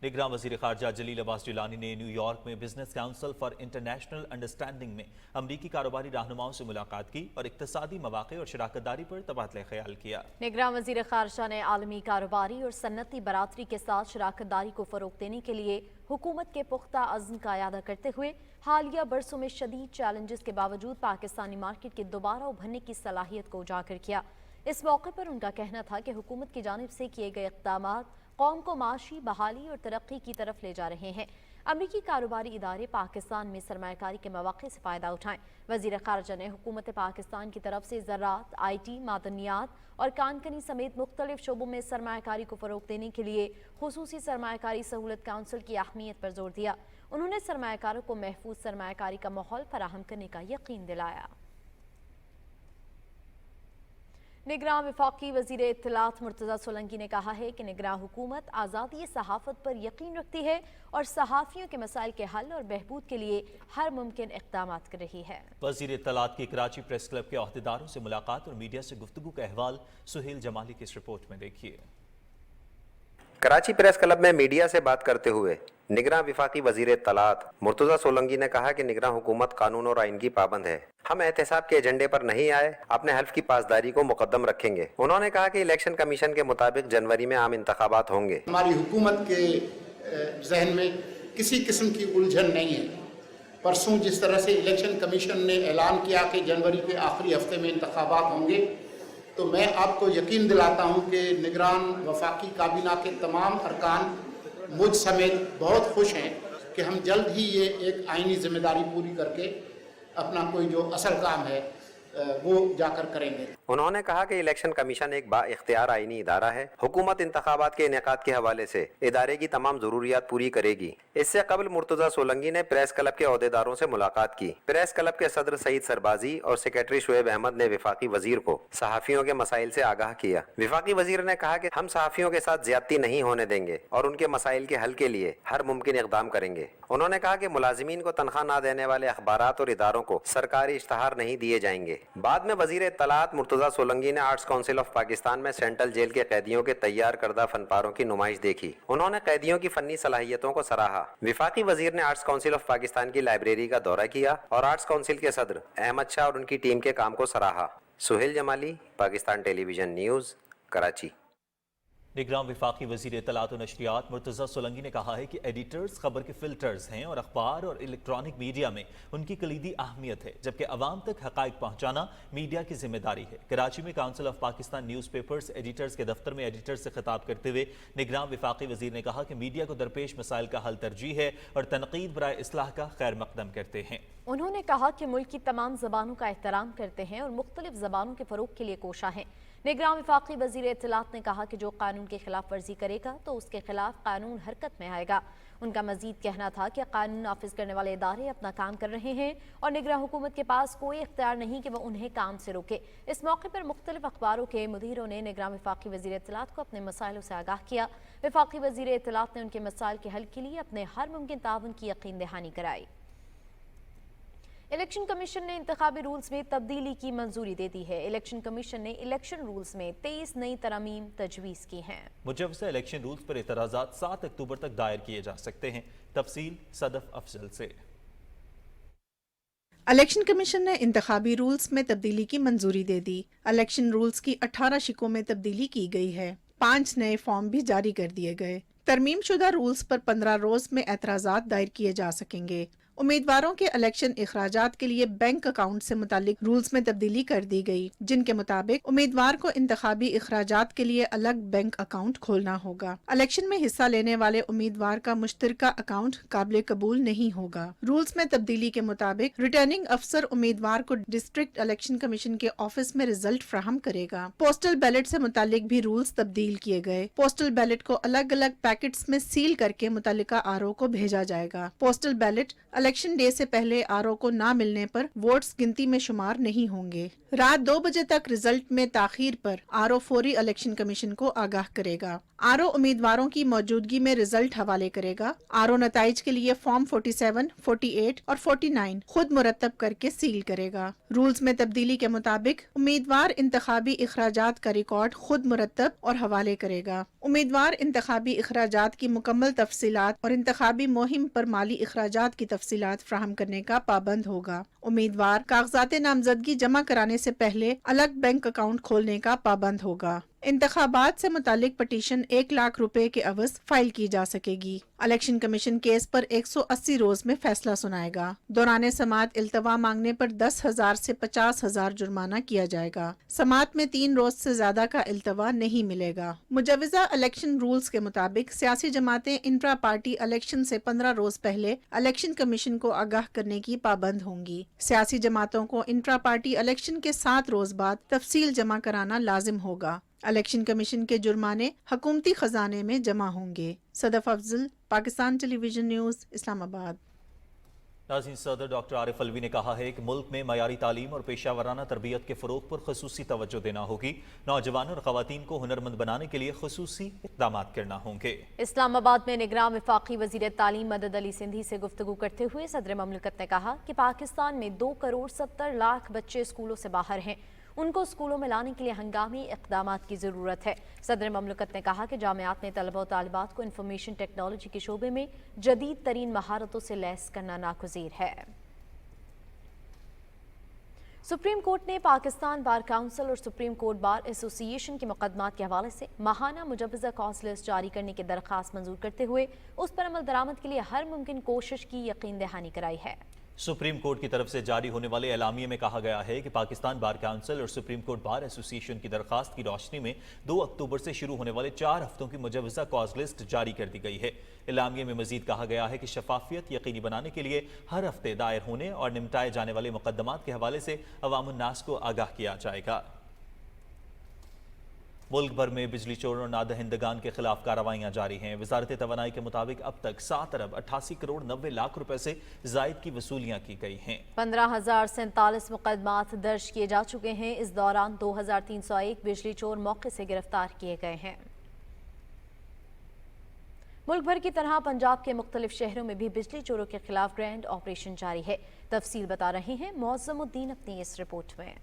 निगरान वज़ीर खारजा जलील अब्बास जिलानी ने न्यूयॉर्क में business council for international understanding में अमरीकी कारोबारी रहनुमाओं से मुलाकात की और इक्तसादी मवाक़े और शराकतदारी पर तबादला ख्याल किया। निगरान वज़ीर खारजा ने आलमी कारोबारी और सन्नती बरादरी के साथ शराकतदारी को फ़रोग़ देने के लिए हुकूमत के पुख्ता अज़्म का इयादा करते हुए हालिया बरसों में शदीद चैलेंजेस के बावजूद पाकिस्तानी मार्केट के दोबारा उभरने की सलाहियत को उजागर किया। इस मौके पर उनका कहना था कि हुकूमत की जानिब से किए गए इक़दामात कौम को माशी बहाली और तरक्की की तरफ ले जा रहे हैं। अमरीकी कारोबारी इदारे पाकिस्तान में सरमायाकारी के मौक़े से फ़ायदा उठाएं। वज़ीर ख़ारजा ने हुकूमत पाकिस्तान की तरफ से ज़राअत, IT, मादनियात और कानकनी समेत मुख्तलिफ शोबों में सरमायाकारी को फ़रोग़ देने के लिए खुसूसी सरमायाकारी सहूलत काउंसिल की अहमियत पर जोर दिया। उन्होंने सरमायाकारों को महफूज सरमायाकारी का माहौल फराहम करने का यकीन दिलाया। निगरान वफाकी वज़ीर इत्तलात मुर्तज़ा सोलंकी ने कहा है कि निगरान हुकूमत आज़ादी सहाफ़त पर यकीन रखती है और सहाफ़ियों के मसाइल के हल और बहबूद के लिए हर मुमकिन इक़दामात कर रही है। वज़ीर इत्तलात की कराची प्रेस क्लब के अहदेदारों से मुलाकात और मीडिया से गुफ्तगू का अहवाल सुहेल जमाली की इस रिपोर्ट में देखिए। कराची प्रेस क्लब में मीडिया से बात करते हुए निगरान विफाकी वजीर इत्तलात मुर्तज़ा सोलंकी ने कहा कि निगरान हुकूमत कानून और आइन की पाबंद है। हम एहतसाब के एजेंडे पर नहीं आए, अपने हल्फ की पासदारी को मुकद्दम रखेंगे। उन्होंने कहा कि इलेक्शन कमीशन के मुताबिक जनवरी में आम इंतखाबात होंगे। हमारी हुकूमत के जहन में किसी किस्म की उलझन नहीं है। परसों जिस तरह से इलेक्शन कमीशन ने ऐलान किया कि जनवरी के आखिरी हफ्ते में इंतखाबात होंगे, तो मैं आपको यकीन दिलाता हूं कि निगरान वफाकी काबीना के तमाम अरकान मुझ समेत बहुत खुश हैं कि हम जल्द ही ये एक आइनी जिम्मेदारी पूरी करके अपना कोई जो असल काम है वो जाकर करेंगे। उन्होंने कहा कि इलेक्शन कमीशन एक बाइख्तियार आईनी इदारा है। हुकूमत इंतखाबात के इनेकाद के हवाले से इदारे की तमाम जरूरियात पूरी करेगी। इससे कबल मुर्तज़ा सोलंकी ने प्रेस क्लब के अहदेदारों से मुलाकात की। प्रेस क्लब के सदर सईद सरबाजी और सेक्रेटरी शुएब अहमद ने विफाकी वजीर को सहाफ़ियों के मसाइल से आगाह किया। विफाकी वजीर ने कहा कि हम सहाफ़ियों के साथ ज्यादती नहीं होने देंगे और उनके मसाइल के हल के लिए हर मुमकिन इक़दाम करेंगे। उन्होंने कहा कि मुलाजिमीन को तनख्वाह न देने वाले अखबारात और इदारों को सरकारी इश्तहार नहीं दिए जाएंगे। बाद में वजीर इत्तलात मुर्तज़ा सोलंकी ने आर्ट्स काउंसिल ऑफ पाकिस्तान में सेंट्रल जेल के कैदियों के तैयार करदा फनपारों की नुमाइश देखी। उन्होंने कैदियों की फन्नी सलाहियतों को सराहा। विफाकी वजीर ने आर्ट्स काउंसिल ऑफ पाकिस्तान की लाइब्रेरी का दौरा किया और आर्ट्स काउंसिल के सदर अहमद शाह और उनकी टीम के काम को सराहा। Suhail Jamali, Pakistan television news, Karachi. निगरान विफाकी वज़ीर इत्तलात और नशरियात मुर्तज़ा सोलंकी ने कहा है कि एडिटर्स खबर के फिल्टर्स हैं और अखबार और इलेक्ट्रॉनिक मीडिया में उनकी कलीदी अहमियत है, जबकि अवाम तक हक़ाइक़ पहुँचाना मीडिया की जिम्मेदारी है। कराची में council of Pakistan newspapers editors के दफ्तर में एडिटर्स से खिताब करते हुए निगरान विफाकी वज़ीर ने कहा कि मीडिया को दरपेश मसाइल का हल तरजीह है और तनकीद बराए इस्लाह का खैर मकदम करते हैं। उन्होंने कहा कि मुल्क की तमाम ज़बानों का एहतराम करते हैं और मुख्तलिफ ज़बानों के फ़रोग़ के लिए कोशा हैं। निगरान विफाकी वज़ीर इत्तलात ने कहा कि जो कानून की खिलाफ वर्जी करेगा तो उसके खिलाफ कानून हरकत में आएगा। उनका मजीद कहना था कि कानून नाफिज करने वाले इदारे अपना काम कर रहे हैं और निगरान हुकूमत के पास कोई इख्तियार नहीं कि वह उन्हें काम से रोके। इस मौके पर मुख्तलिफ अखबारों के मुदीरों ने निगरान विफाकी वज़ीर इत्तलात को अपने मसाइलों से आगाह किया। विफाकी वज़ीर इत्तलात ने उनके मसाइल के हल के लिए अपने हर मुमकिन ताउन की यकीन दहानी कराई। इलेक्शन कमीशन ने इंतखाबी रूल्स में तब्दीली की मंजूरी दे दी है। इलेक्शन कमीशन ने इलेक्शन रूल्स में 23 नई तरमीम तजवीज़ की हैं। मुजवज़ा इलेक्शन रूल्स पर एतराज़ात 7 अक्टूबर तक दायर किए जा सकते हैं। तफसील सदफ अफजल से। इलेक्शन कमीशन ने इंतखाबी रूल्स में तब्दीली की मंजूरी दे दी। इलेक्शन रूल्स की 18 शिकों में तब्दीली की गई है। 5 नए फॉर्म भी जारी कर दिए गए। तरमीम शुदा रूल्स पर 15 रोज में एतराज़ात दायर किए जा सकेंगे। उम्मीदवारों के इलेक्शन इखराजात के लिए बैंक अकाउंट से मुतालिक रूल्स में तब्दीली कर दी गई, जिनके मुताबिक उम्मीदवार को इंतखाबी इखराजात के लिए अलग बैंक अकाउंट खोलना होगा। इलेक्शन में हिस्सा लेने वाले उम्मीदवार का मुश्तरका अकाउंट काबिल कबूल नहीं होगा। रूल्स में तब्दीली के मुताबिक रिटर्निंग अफसर उम्मीदवार को डिस्ट्रिक्ट इलेक्शन कमीशन के ऑफिस में रिजल्ट फ्राहम करेगा। पोस्टल बैलेट से मुतालिक भी रूल्स तब्दील किए गए। पोस्टल बैलेट को अलग अलग पैकेट्स में सील करके मुतल्लिका आरओ को भेजा जाएगा। पोस्टल बैलेट इलेक्शन डे से पहले आरओ को ना मिलने पर वोट्स गिनती में शुमार नहीं होंगे। रात 2 बजे तक रिजल्ट में ताखीर पर आरओ फौरी इलेक्शन कमीशन को आगाह करेगा। आरओ उम्मीदवारों की मौजूदगी में रिजल्ट हवाले करेगा। आरओ नताइज के लिए फॉर्म 47, 48 और 49 खुद मुरतब करके सील करेगा। रूल्स में तब्दीली के मुताबिक उम्मीदवार इंतखाबी इखराजात का रिकॉर्ड खुद मुरतब और हवाले करेगा। उम्मीदवार इंतखाबी इखराजात की मुकम्मल तफसीलात और इंतखाबी मुहिम पर माली इखराजात की तफसीलात फ्राहम करने का पाबंद होगा। उम्मीदवार कागजात नामजदगी जमा कराने से पहले अलग बैंक अकाउंट खोलने का पाबंद होगा। इंतखाबात से मुतालिक पटिशन 1 लाख रुपए के अवज फाइल की जा सकेगी। इलेक्शन कमीशन केस पर 180 रोज में फैसला सुनाएगा। दौरान समात इल्तवा मांगने पर 10,000 से 50,000 जुर्माना किया जाएगा। समात में 3 रोज से ज्यादा का इल्तवा नहीं मिलेगा। मुजवज़ा इलेक्शन रूल्स के मुताबिक सियासी जमातें इंट्रा पार्टी इलेक्शन से 15 रोज पहले इलेक्शन कमीशन को आगाह करने की पाबंद होंगी। सियासी जमातों को इंट्रा पार्टी इलेक्शन के 7 रोज बाद तफसील जमा कराना लाजिम होगा। इलेक्शन कमीशन के जुर्माने हुकूमती खजाने में जमा होंगे। Sadaf Afzal, Pakistan television news, Islamabad. नाज़रीन, सदर डॉक्टर आरिफ अलवी ने कहा है कि मुल्क में मयारी तालीम और पेशा वराना तरबियत के फ़रोग़ पर खसूसी तवज्जो देना होगी। नौजवानों और ख़वातीन को हुनरमंद बनाने के लिए खसूसी इक़दाम करना होंगे। इस्लामाबाद में निगरान वफाकी वज़ीर तालीम मदद अली सिंधी से गुफ्तगू करते हुए सदर ममलकत ने कहा कि पाकिस्तान में 2 करोड़ 70 लाख बच्चे स्कूलों से बाहर हैं। उनको स्कूलों में लाने के लिए हंगामी इक़दामात की ज़रूरत है। सदर ममलकत ने कहा कि जामियात में तलबा और तालिबात को इंफॉर्मेशन टेक्नोलॉजी के शोबे में जदीद तरीन महारतों से लैस करना नागुज़ीर है। सुप्रीम कोर्ट ने पाकिस्तान बार काउंसिल और सुप्रीम कोर्ट बार एसोसिएशन के मुकदमात के हवाले से माहाना मुजवज़ा कॉज लिस्ट जारी करने की दरख्वास्त मंजूर करते हुए उस पर अमल दरामद के लिए हर मुमकिन कोशिश की यकीन दहानी कराई है। सुप्रीम कोर्ट की तरफ से जारी होने वाले एलामिये में कहा गया है कि पाकिस्तान बार काउंसिल और सुप्रीम कोर्ट बार एसोसिएशन की दरखास्त की रोशनी में 2 अक्टूबर से शुरू होने वाले 4 हफ्तों की मुजवज़ा कॉज लिस्ट जारी कर दी गई है। एलामिये में मजीद कहा गया है कि शफाफियत यकीनी बनाने के लिए हर हफ्ते दायर होने और निपटाए जाने वाले मुकदमात के हवाले से अवामुन्नास को आगाह किया जाएगा। मुल्क भर में बिजली चोरों और नादहिंदगान के खिलाफ कार्रवाइयां जारी हैं। वजारत तवानाई के मुताबिक अब तक 7 अरब 88 करोड़ 90 लाख रुपए से जायद की वसूलियां की गई हैं। 15,047 मुकदमात दर्ज किए जा चुके हैं। इस दौरान 2,301 बिजली चोर मौके से गिरफ्तार किए गए हैं। मुल्क भर की तरह पंजाब के मुख्तलिफ शहरों में भी बिजली चोरों के खिलाफ ग्रैंड ऑपरेशन जारी है। तफसील बता रहे हैं मौज़मुद्दीन अपनी इस रिपोर्ट में।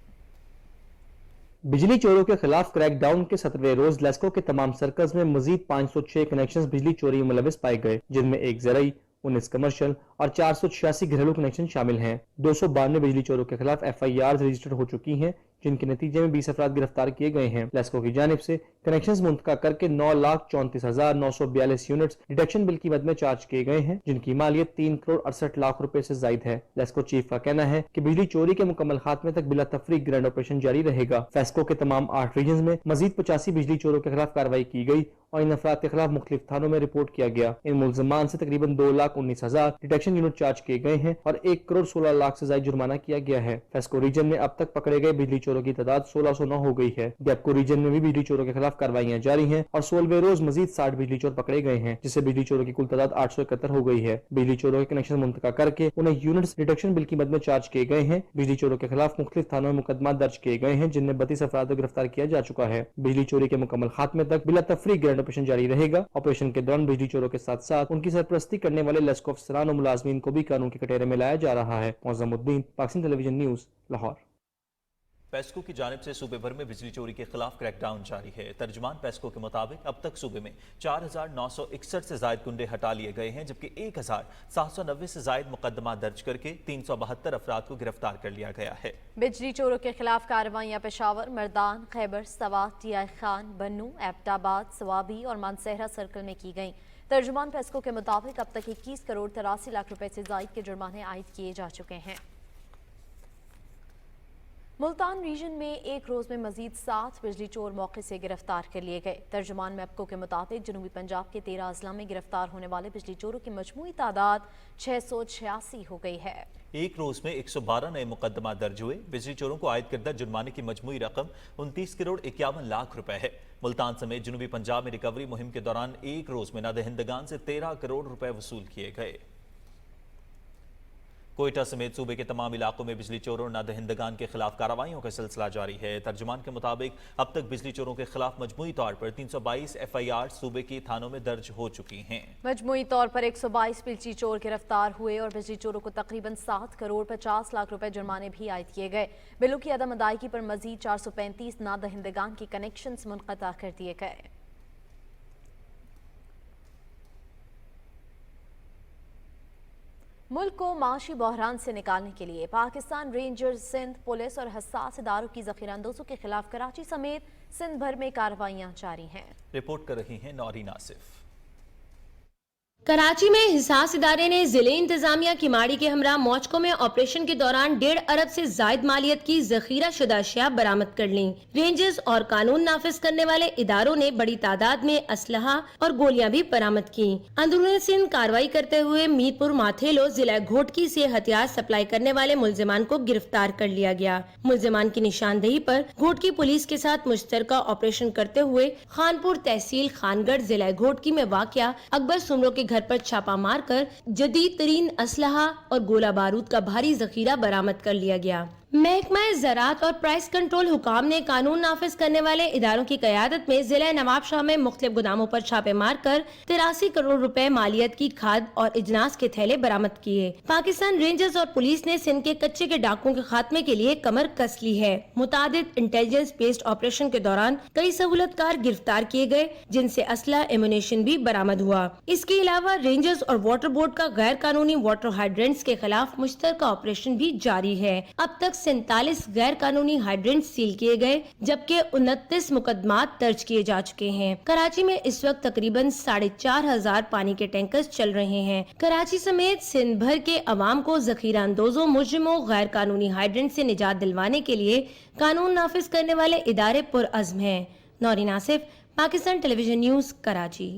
बिजली चोरों के खिलाफ क्रैकडाउन के 17वें रोज लेस्को के तमाम सर्कल्स में मजीद 506 कनेक्शंस बिजली चोरी में मुलविस पाए गए, जिनमें 1 ज़रई, 19 कमर्शियल और 486 घरेलू कनेक्शन शामिल हैं। 292 बिजली चोरों के खिलाफ FIR रजिस्टर हो चुकी हैं, जिनके नतीजे में 20 अफराद गिरफ्तार किए गए हैं। लेस्को की जानिब से कनेक्शंस मुंतका करके 9,34,942 यूनिट्स डिडक्शन बिल की मद में चार्ज किए गए हैं, जिनकी मालियत 3 करोड़ 68 लाख रुपए से जायद है। लेस्को चीफ का कहना है कि बिजली चोरी के मुकम्मल खात्मे तक बिला तफरीक ग्रैंड ऑपरेशन जारी रहेगा। फेस्को के तमाम 8 रीजन में मजीद 85 बिजली चोरों के खिलाफ कार्रवाई की गई और इन अफराद के खिलाफ मुख्तलिफ थानों में रिपोर्ट किया गया। इन मुलजमान से तकरीबन 2,19,000 डिडक्शन यूनिट चार्ज किए गए हैं और 1 करोड़ 16 लाख से ज्यादा जुर्माना किया गया है। फेस्को रीजन में अब तक पकड़े गए बिजली चोरों की तादाद 1609 हो गई है। गैपको रीजन में भी बिजली चोरों के खिलाफ कार्रवाइयां जारी हैं और 16वें रोज मजीद 60 बिजली चोर पकड़े गए हैं, जिससे बिजली चोरों की कुल तादाद 871 हो गई है। बिजली चोरों के कनेक्शन मुंतका करके उन्हें यूनिट्स डिडक्शन बिल की मद में चार्ज किए गए हैं। बिजली चोरों के खिलाफ मुख्तलिफ थानों में मुकदमा दर्ज किए गए हैं, जिनमें 32 अफराद को गिरफ्तार किया जा चुका है। बिजली चोरी के मुकम्मल खात्मे तक बिला तफरीक ग्रैंड ऑपरेशन जारी रहेगा। ऑपरेशन के दौरान बिजली चोरों के साथ साथ उनकी सरपरस्ती करने वाले लेस्को अफसरान और मुलाजिम मुलाजमीन को भी कानून के कटहरे में लाया जा रहा है। Moazzam uddin, Pakistan television news, Lahore. PESCO की जानिब से सूबे भर में बिजली चोरी के खिलाफ क्रैकडाउन जारी है। तर्जुमान पेस्को के मुताबिक अब तक सूबे में 4,961 से जायद कुंडे हटा लिए गए हैं, जबकि 1,790 से जायद मुकदमा दर्ज करके 372 अफराद को गिरफ्तार कर लिया गया है। बिजली चोरों के खिलाफ कार्रवाइयां पेशावर, मर्दान, खैबर, सवात, टीआई खान, बन्नू, एबटाबाद, सवाबी और मानसहरा सर्कल में की गई। तर्जुमान पेस्को के मुताबिक अब तक 21 करोड़ 83 लाख रुपए से जायद के जुर्माने आयद किए जा चुके हैं। मुल्तान रीजन में एक रोज में मजीद 7 बिजली चोर मौके से गिरफ्तार कर लिए गए। तर्जुमान मैपको के मुताबिक जनूबी पंजाब के 13 अजला में गिरफ्तार होने वाले बिजली चोरों की मजमूई तादाद 686 हो गई है। एक रोज में 112 नए मुकदमा दर्ज हुए। बिजली चोरों को आयद करदा जुर्माने की मजमूई रकम 29 करोड़ 51 लाख रुपए है। मुल्तान समेत जनूबी पंजाब में रिकवरी मुहिम के दौरान एक रोज में नादहिंदगान से 13 करोड़ रुपए वसूल किए गए। कोयटा समेत सूबे के तमाम इलाकों में बिजली चोरों और नादहिंदगान के खिलाफ कार्रवाइयों का सिलसिला जारी है। तर्जुमान के मुताबिक अब तक बिजली चोरों के खिलाफ मजमूई तौर पर 322 FIR सूबे के थानों में दर्ज हो चुकी हैं। मजमूई तौर पर 122 बिजली चोर गिरफ्तार हुए और बिजली चोरों को तकरीबन 7 करोड़ 50 लाख रुपए जुर्माने भी आयद किए गए। बिलों की अदम अदायगी पर मजीद 435 नादहिंदगान के कनेक्शंस मुनक़ता कर दिए गए। मुल्क को माशी बहरान से निकालने के लिए पाकिस्तान रेंजर्स, सिंध पुलिस और हसास इदारों की ज़ख़ीराअंदोज़ों के खिलाफ कराची समेत सिंध भर में कार्रवाइयां जारी हैं। रिपोर्ट कर रही हैं नौरीन आसिफ। कराची में हिसास इदारे ने जिले इंतजामिया किमाड़ी के हमरा मौचकों में ऑपरेशन के दौरान 1.5 अरब से जायद मालियत की जखीरा शुदा अशिया बरामद कर ली। रेंजर्स और कानून नाफिज करने वाले इदारों ने बड़ी तादाद में असलहा और गोलियां भी बरामद की। अंदरून सिंध कार्रवाई करते हुए मीरपुर माथेलो जिला घोटकी से हथियार सप्लाई करने वाले मुलजिमान को गिरफ्तार कर लिया गया। मुलजिमान की निशानदेही पर घोटकी पुलिस के साथ मुश्तरका ऑपरेशन करते हुए खानपुर तहसील खानगढ़ जिला घोटकी में वाक़या अकबर सुमरो के घर पर छापा मारकर जदीद तरीन असलहा और गोला बारूद का भारी जखीरा बरामद कर लिया गया। महकमा ज़राअत और प्राइस कंट्रोल हुकाम ने कानून नाफिज करने वाले इदारों की क़यादत में जिला नवाबशाह में मुख्तलिफ गोदामों पर छापे मारकर 83 करोड़ रुपए मालियत की खाद और इजनास के थैले बरामद किए। पाकिस्तान रेंजर्स और पुलिस ने सिंध के कच्चे के डाकुओं के खात्मे के लिए कमर कस ली है। मुतादिद इंटेलिजेंस बेस्ड ऑपरेशन के दौरान कई सहूलतकार गिरफ्तार किए गए, जिनसे असला एमुनेशन भी बरामद हुआ। इसके अलावा रेंजर्स और वाटर बोर्ड का गैर कानूनी वाटर हाइड्रेंट्स के खिलाफ मुश्तरका ऑपरेशन भी जारी है। अब तक 47 गैर कानूनी हाइड्रेंट सील किए गए, जबकि 29 मुकदमात दर्ज किए जा चुके हैं। कराची में इस वक्त तकरीबन 4,500 पानी के टैंकर्स चल रहे हैं। कराची समेत सिंध भर के अवाम को जखीरा अंदोजों, मुजरिमों, गैर कानूनी हाइड्रेंट से निजात दिलवाने के लिए कानून नाफिज करने वाले इदारे पुरअज़्म हैं। Naureen Asif, Pakistan television news, Karachi.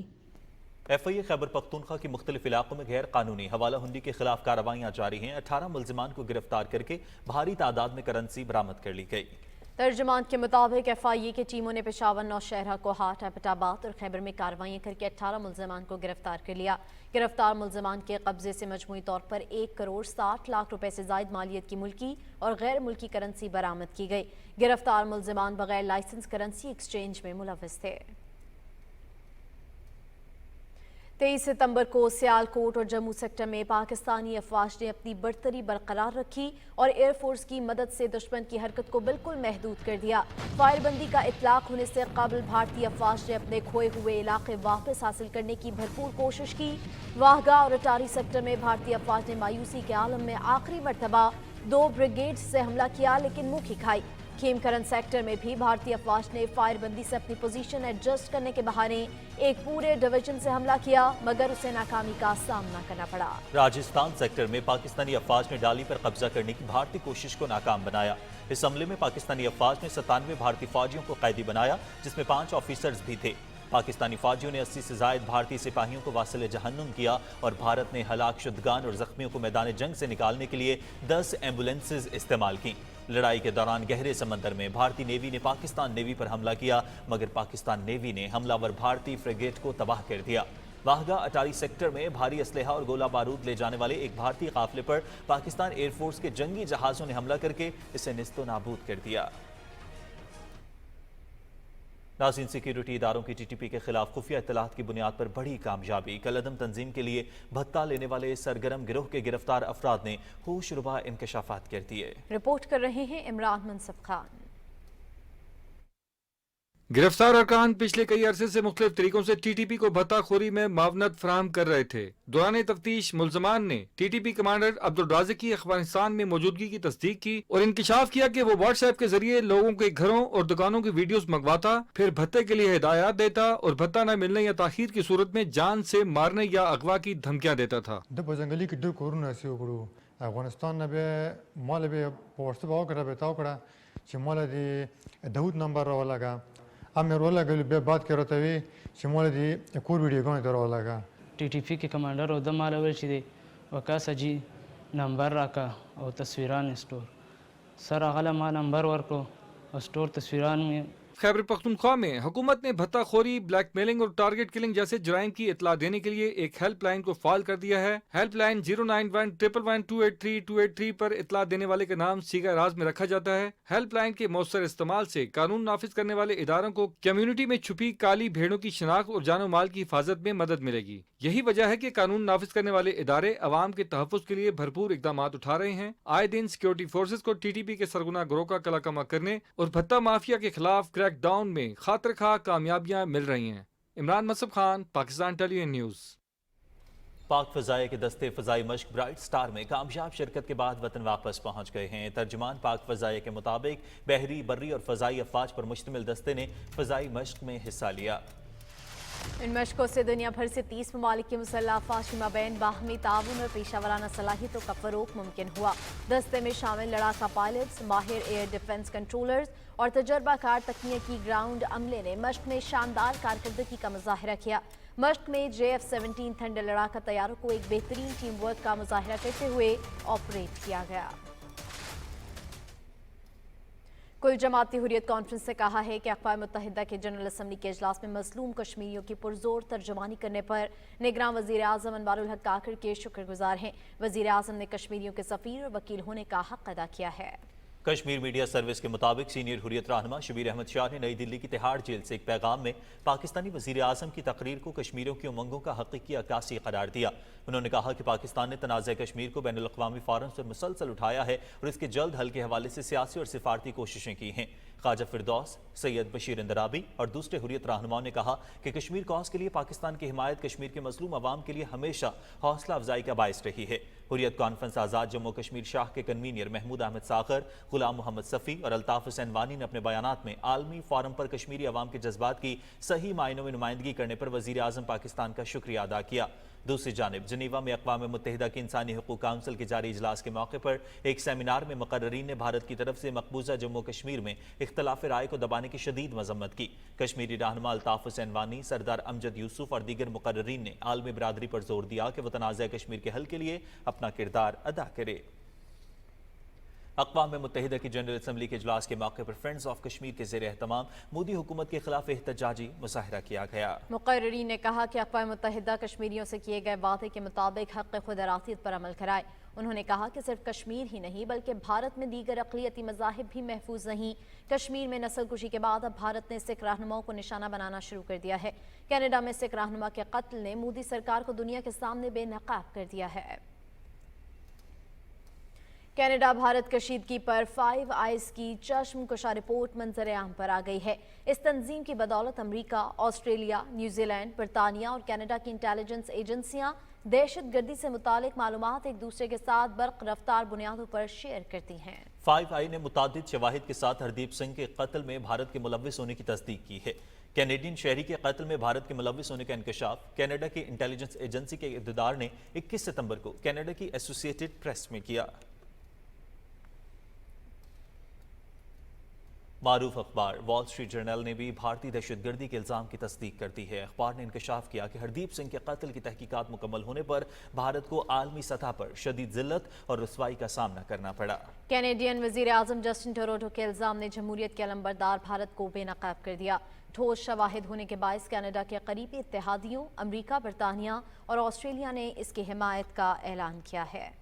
FIA Khyber Pakhtunkhwa की मुख्तलिफ इलाकों में गैर कानूनी हवाला हुंडी के खिलाफ कार्रवाइयां जारी हैं। 18 मुल्जिमान को गिरफ्तार करके भारी तादाद में करेंसी बरामद कर ली गई। तर्जुमान के मुताबिक FIA की टीमों ने पेशावर, नौशहरा, कोहाट, एबटाबाद और खैबर में कार्रवाइयां करके 18 मुल्जिमान को गिरफ्तार कर लिया। गिरफ्तार मुल्जिमान के कब्जे से मजमूई तौर पर 1 करोड़ 60 लाख रुपए से जायद मालियत की मुल्की और गैर मुल्की करेंसी बरामद की गई। गिरफ्तार मुल्जिमान बगैर लाइसेंस करेंसी एक्सचेंज में मुलव्वस थे। 23 सितंबर को सियालकोट और जम्मू सेक्टर में पाकिस्तानी अफवाज ने अपनी बरतरी बरकरार रखी और एयरफोर्स की मदद से दुश्मन की हरकत को बिल्कुल महदूद कर दिया। फायरबंदी का इतलाक होने से कबल भारतीय अफवाज ने अपने खोए हुए इलाके वापस हासिल करने की भरपूर कोशिश की। वाहगा और अटारी सेक्टर में भारतीय अफवाज ने मायूसी के आलम में आखिरी मरतबा 2 ब्रिगेड से हमला किया, लेकिन मुंह की खाई। खेमकरन सेक्टर में भी भारतीय अफवाज ने फायरबंदी से अपनी पोजीशन एडजस्ट करने के बहाने एक पूरे डिवीजन से हमला किया, मगर उसे नाकामी का सामना करना पड़ा। राजस्थान सेक्टर में पाकिस्तानी अफवाज ने डाली पर कब्जा करने की भारतीय कोशिश को नाकाम बनाया। इस हमले में पाकिस्तानी अफवाज ने 97 भारतीय फौजियों को कैदी बनाया, जिसमें 5 ऑफिसर्स भी थे। पाकिस्तानी फौजियों ने 80 से जायद भारतीय सिपाहियों को वासिल जहन्नुम किया और भारत ने हलाक शुदगान और जख्मियों को मैदान जंग से निकालने के लिए 10 एम्बुलेंसेज इस्तेमाल की। लड़ाई के दौरान गहरे समंदर में भारतीय नेवी ने पाकिस्तान नेवी पर हमला किया, मगर पाकिस्तान नेवी ने हमलावर भारतीय फ्रिगेट को तबाह कर दिया। वाहगा अटारी सेक्टर में भारी असलहा और गोला बारूद ले जाने वाले एक भारतीय काफिले पर पाकिस्तान एयरफोर्स के जंगी जहाजों ने हमला करके इसे निस्तो नाबूद कर दिया। नाज़रीन, सिक्योरिटी इदारों की TTP के खिलाफ खुफिया इत्तलात की बुनियाद पर बड़ी कामयाबी। कलअदम तंजीम के लिए भत्ता लेने वाले सरगर्म गिरोह के गिरफ्तार अफराद ने होशरुबा इंकशाफात कर दिए। रिपोर्ट कर रहे हैं इमरान मुनसफ खान। गिरफ्तार अरकान पिछले कई अरसे से मुख्तलिफ तरीकों से TTP को भत्ताखोरी में मावनत फराहम कर रहे थे। दौरान तफ्तीश मुलजमान ने TTP कमांडर अब्दुल राज़िक की अफगानिस्तान में मौजूदगी की तस्दीक की और इंकशाफ किया कि वो व्हाट्सएप के जरिए लोगों के घरों और दुकानों की वीडियोस मंगवाता, फिर भत्ते के लिए हिदायत देता और भत्ता न मिलने या ताखीर की सूरत में जान से मारने या अगवा की धमकियां देता था। افغانستان به مال به پورت باو کړه به تاو کړه چې مال دی داود نمبر را ولګا امر ولګل به بعد کې راته وی چې مال دی کور ویډیو غون تر ولګا TTP के कमांडर और द माल अवल ची वका सजी नंबर राका और तस्वीरान स्टोर सर अगला माल नंबर वर्को और स्टोर तस्वीरान में खैबर पख्तूनख्वा में हुकूमत ने भत्ताखोरी, ब्लैकमेलिंग और टारगेट किलिंग जैसे जराइम की इतला देने के लिए एक हेल्पलाइन को फाल कर दिया है। हेल्पलाइन 09111283283 पर इतला देने वाले का नाम सीगा राज में रखा जाता है। हेल्पलाइन के मौसर इस्तेमाल से कानून नाफिज करने वाले इदारों को कम्युनिटी में छुपी काली भेड़ों की शिनाख्त और जानो माल की हिफाजत में मदद मिलेगी। यही वजह है कि कानून नाफिज करने वाले इदारे अवाम के तहफ़्फ़ुज़ के लिए भरपूर इकदाम उठा रहे हैं। आए दिन सिक्योरिटी फोर्सेज को TTP के सरगुना गिरोह का कलाकमा करने और भत्ता माफिया के खिलाफ क्रैकडाउन में खातिर खा कामयाबियां मिल रही हैं। Imran Munsif Khan, Pakistan television news. पाक फ़ज़ाए के दस्ते फ़ज़ाई मश्क ब्राइट स्टार में कामयाब शिरकत के बाद वतन वापस पहुंच गए हैं। तर्जुमान पाक फ़ज़ाए के मुताबिक बहरी, बर्री और फ़ज़ाई अफवाज पर मुश्तमिल दस्ते ने फ़ज़ाई मश्क में हिस्सा लिया। इन मशकों से दुनिया भर से 30 ममालिक की मुसल्लह अफ़वाज के माबैन बाहमी ताउन और पेशावराना सलाहियतों का फ़रोग़ मुमकिन हुआ। दस्ते में शामिल लड़ाका पायलट्स, माहिर एयर डिफेंस कंट्रोलर्स और तजर्बाकार तकनीकी ग्राउंड अमले ने मश्क में शानदार कारकर्दगी का मुजाहिरा किया। मश्क में JF-17 थंडर लड़ाका तैयारों को एक बेहतरीन टीम वर्क का मुजाहिरा करते हुए ऑपरेट किया गया। कुल जमाती हुर्रियत कॉन्फ्रेंस ने कहा है कि अक़वाम मुत्तहिदा के जनरल असम्बली के इजलास में मज़लूम कश्मीरियों की पुरजोर तर्जुमानी करने पर निगरान वज़ीर आज़म अनवारुल हक काकड़ के शुक्रगुजार हैं। वज़ीर आज़म ने कश्मीरियों के सफ़ीर और वकील होने का हक़ अदा किया है। कश्मीर मीडिया सर्विस के मुताबिक सीनियर हुर्रियत रहनुमा शबीर अहमद शाह ने नई दिल्ली की तिहाड़ जेल से एक पैगाम में पाकिस्तानी वज़ीर आज़म की तकरीर को कश्मीरियों की उमंगों का हकीकी अक्कासी करार दिया। उन्होंने कहा कि पाकिस्तान ने तनाज़ा कश्मीर को बैनुल अक़वामी फ़ोरम्स पर मुसलसल उठाया है और इसके जल्द हल के हवाले से सियासी और सिफारती कोशिशें की हैं। ख्वाजा फिरदौस, सैयद बशीर इंदराबी और दूसरे हुर्रियत रहनुमाओं ने कहा कि कश्मीर कॉज के लिए पाकिस्तान की हिमायत कश्मीर के मज़लूम अवाम के लिए हमेशा हौसला अफजाई का बायस रही है। हुर्रियत कॉन्फ्रेंस आज़ाद जम्मू कश्मीर शाह के कन्वीनियर महमूद अहमद साखर, गुलाम मोहम्मद सफ़ी और अल्ताफ़ हुसैन वानी ने अपने बयानात में आलमी फ़ोरम पर कश्मीरी अवाम के जज्बात की सही मायनों में नुमाइंदगी करने पर वज़ीर आज़म पाकिस्तान का शुक्रिया अदा किया। दूसरी जानिब जनीवा में अक़वाम मुत्तहिदा की इंसानी हुकूक काउंसिल के जारी इजलास के मौके पर एक सेमिनार में मुक़र्ररीन ने भारत की तरफ से मकबूजा जम्मू कश्मीर में इख्तलाफ राय को दबाने की शदीद मजम्मत की। कश्मीरी रहनुमा अल्ताफ़ हुसैन वानी, सरदार अमजद यूसुफ और दीगर मुक़र्ररीन ने आलमी बरादरी पर जोर दिया कि वह तनाज़ा कश्मीर के हल के लिए अपना किरदार अदा करे। अक़वाम मुत्तहिदा की जनरल असम्बली के इजलास के मौके पर फ्रेंड्स ऑफ कश्मीर के ज़ेर एहतमाम मोदी हुकूमत के खिलाफ एहतजाजी मुज़ाहिरा किया गया। मुक़र्ररीन ने कहा कि अक़वाम मुत्तहिदा कश्मीरियों से किए गए वादे के मुताबिक हक़ खुद इरादियत पर अमल कराए। उन्होंने कहा कि सिर्फ कश्मीर ही नहीं बल्कि भारत में दीगर अक़लियती मज़ाहिब भी महफूज नहीं। कश्मीर में नस्ल कुशी के बाद अब भारत ने सिख रहनुमाओं को निशाना बनाना शुरू कर दिया है। कनाडा में सिख रहनुमा के कत्ल ने मोदी सरकार को दुनिया के सामने बेनकाब कर दिया है। कनाडा भारत कशीदगी पर 5 आइज की चश्म कुशा रिपोर्ट मंजर आम पर आ गई है। इस तंजीम की बदौलत अमरीका, ऑस्ट्रेलिया, न्यूजीलैंड, बरतानिया और कनाडा की इंटेलिजेंस एजेंसियां दहशत गर्दी से मुतालिक मालूमात एक दूसरे के साथ बर्क रफ्तार बुनियादों पर शेयर करती हैं। 5 आई ने मुतादिद शवाहिद के साथ हरदीप सिंह के कत्ल में भारत के मुलव्विस होने की तस्दीक की है। कैनेडियन शहरी के कत्ल में भारत के मुलव्विस होने का इंकशाफ कनाडा की इंटेलिजेंस एजेंसी के इक़्तिदार ने 21 सितंबर को कनाडा की एसोसिएटेड प्रेस में किया। मारूफ अखबार वॉल स्ट्रीट जर्नल ने भी भारतीय दहशतगर्दी के इल्ज़ाम की तस्दीक कर दी है। अखबार ने इंकशाफ किया कि हरदीप सिंह के कत्ल की तहकीकात मुकम्मल होने पर भारत को आलमी सतह पर शदीद जिल्लत और रुसवाई का सामना करना पड़ा। कैनेडियन वज़ीर आज़म जस्टिन ट्रूडो के इल्ज़ाम ने जमहूरियत के अलंबरदार भारत को बेनकाब कर दिया। ठोस शवाहिद होने के बायस कनाडा के करीबी इत्तेहादियों अमरीका, बरतानिया और ऑस्ट्रेलिया ने इसकी हिमायत का ऐलान किया है।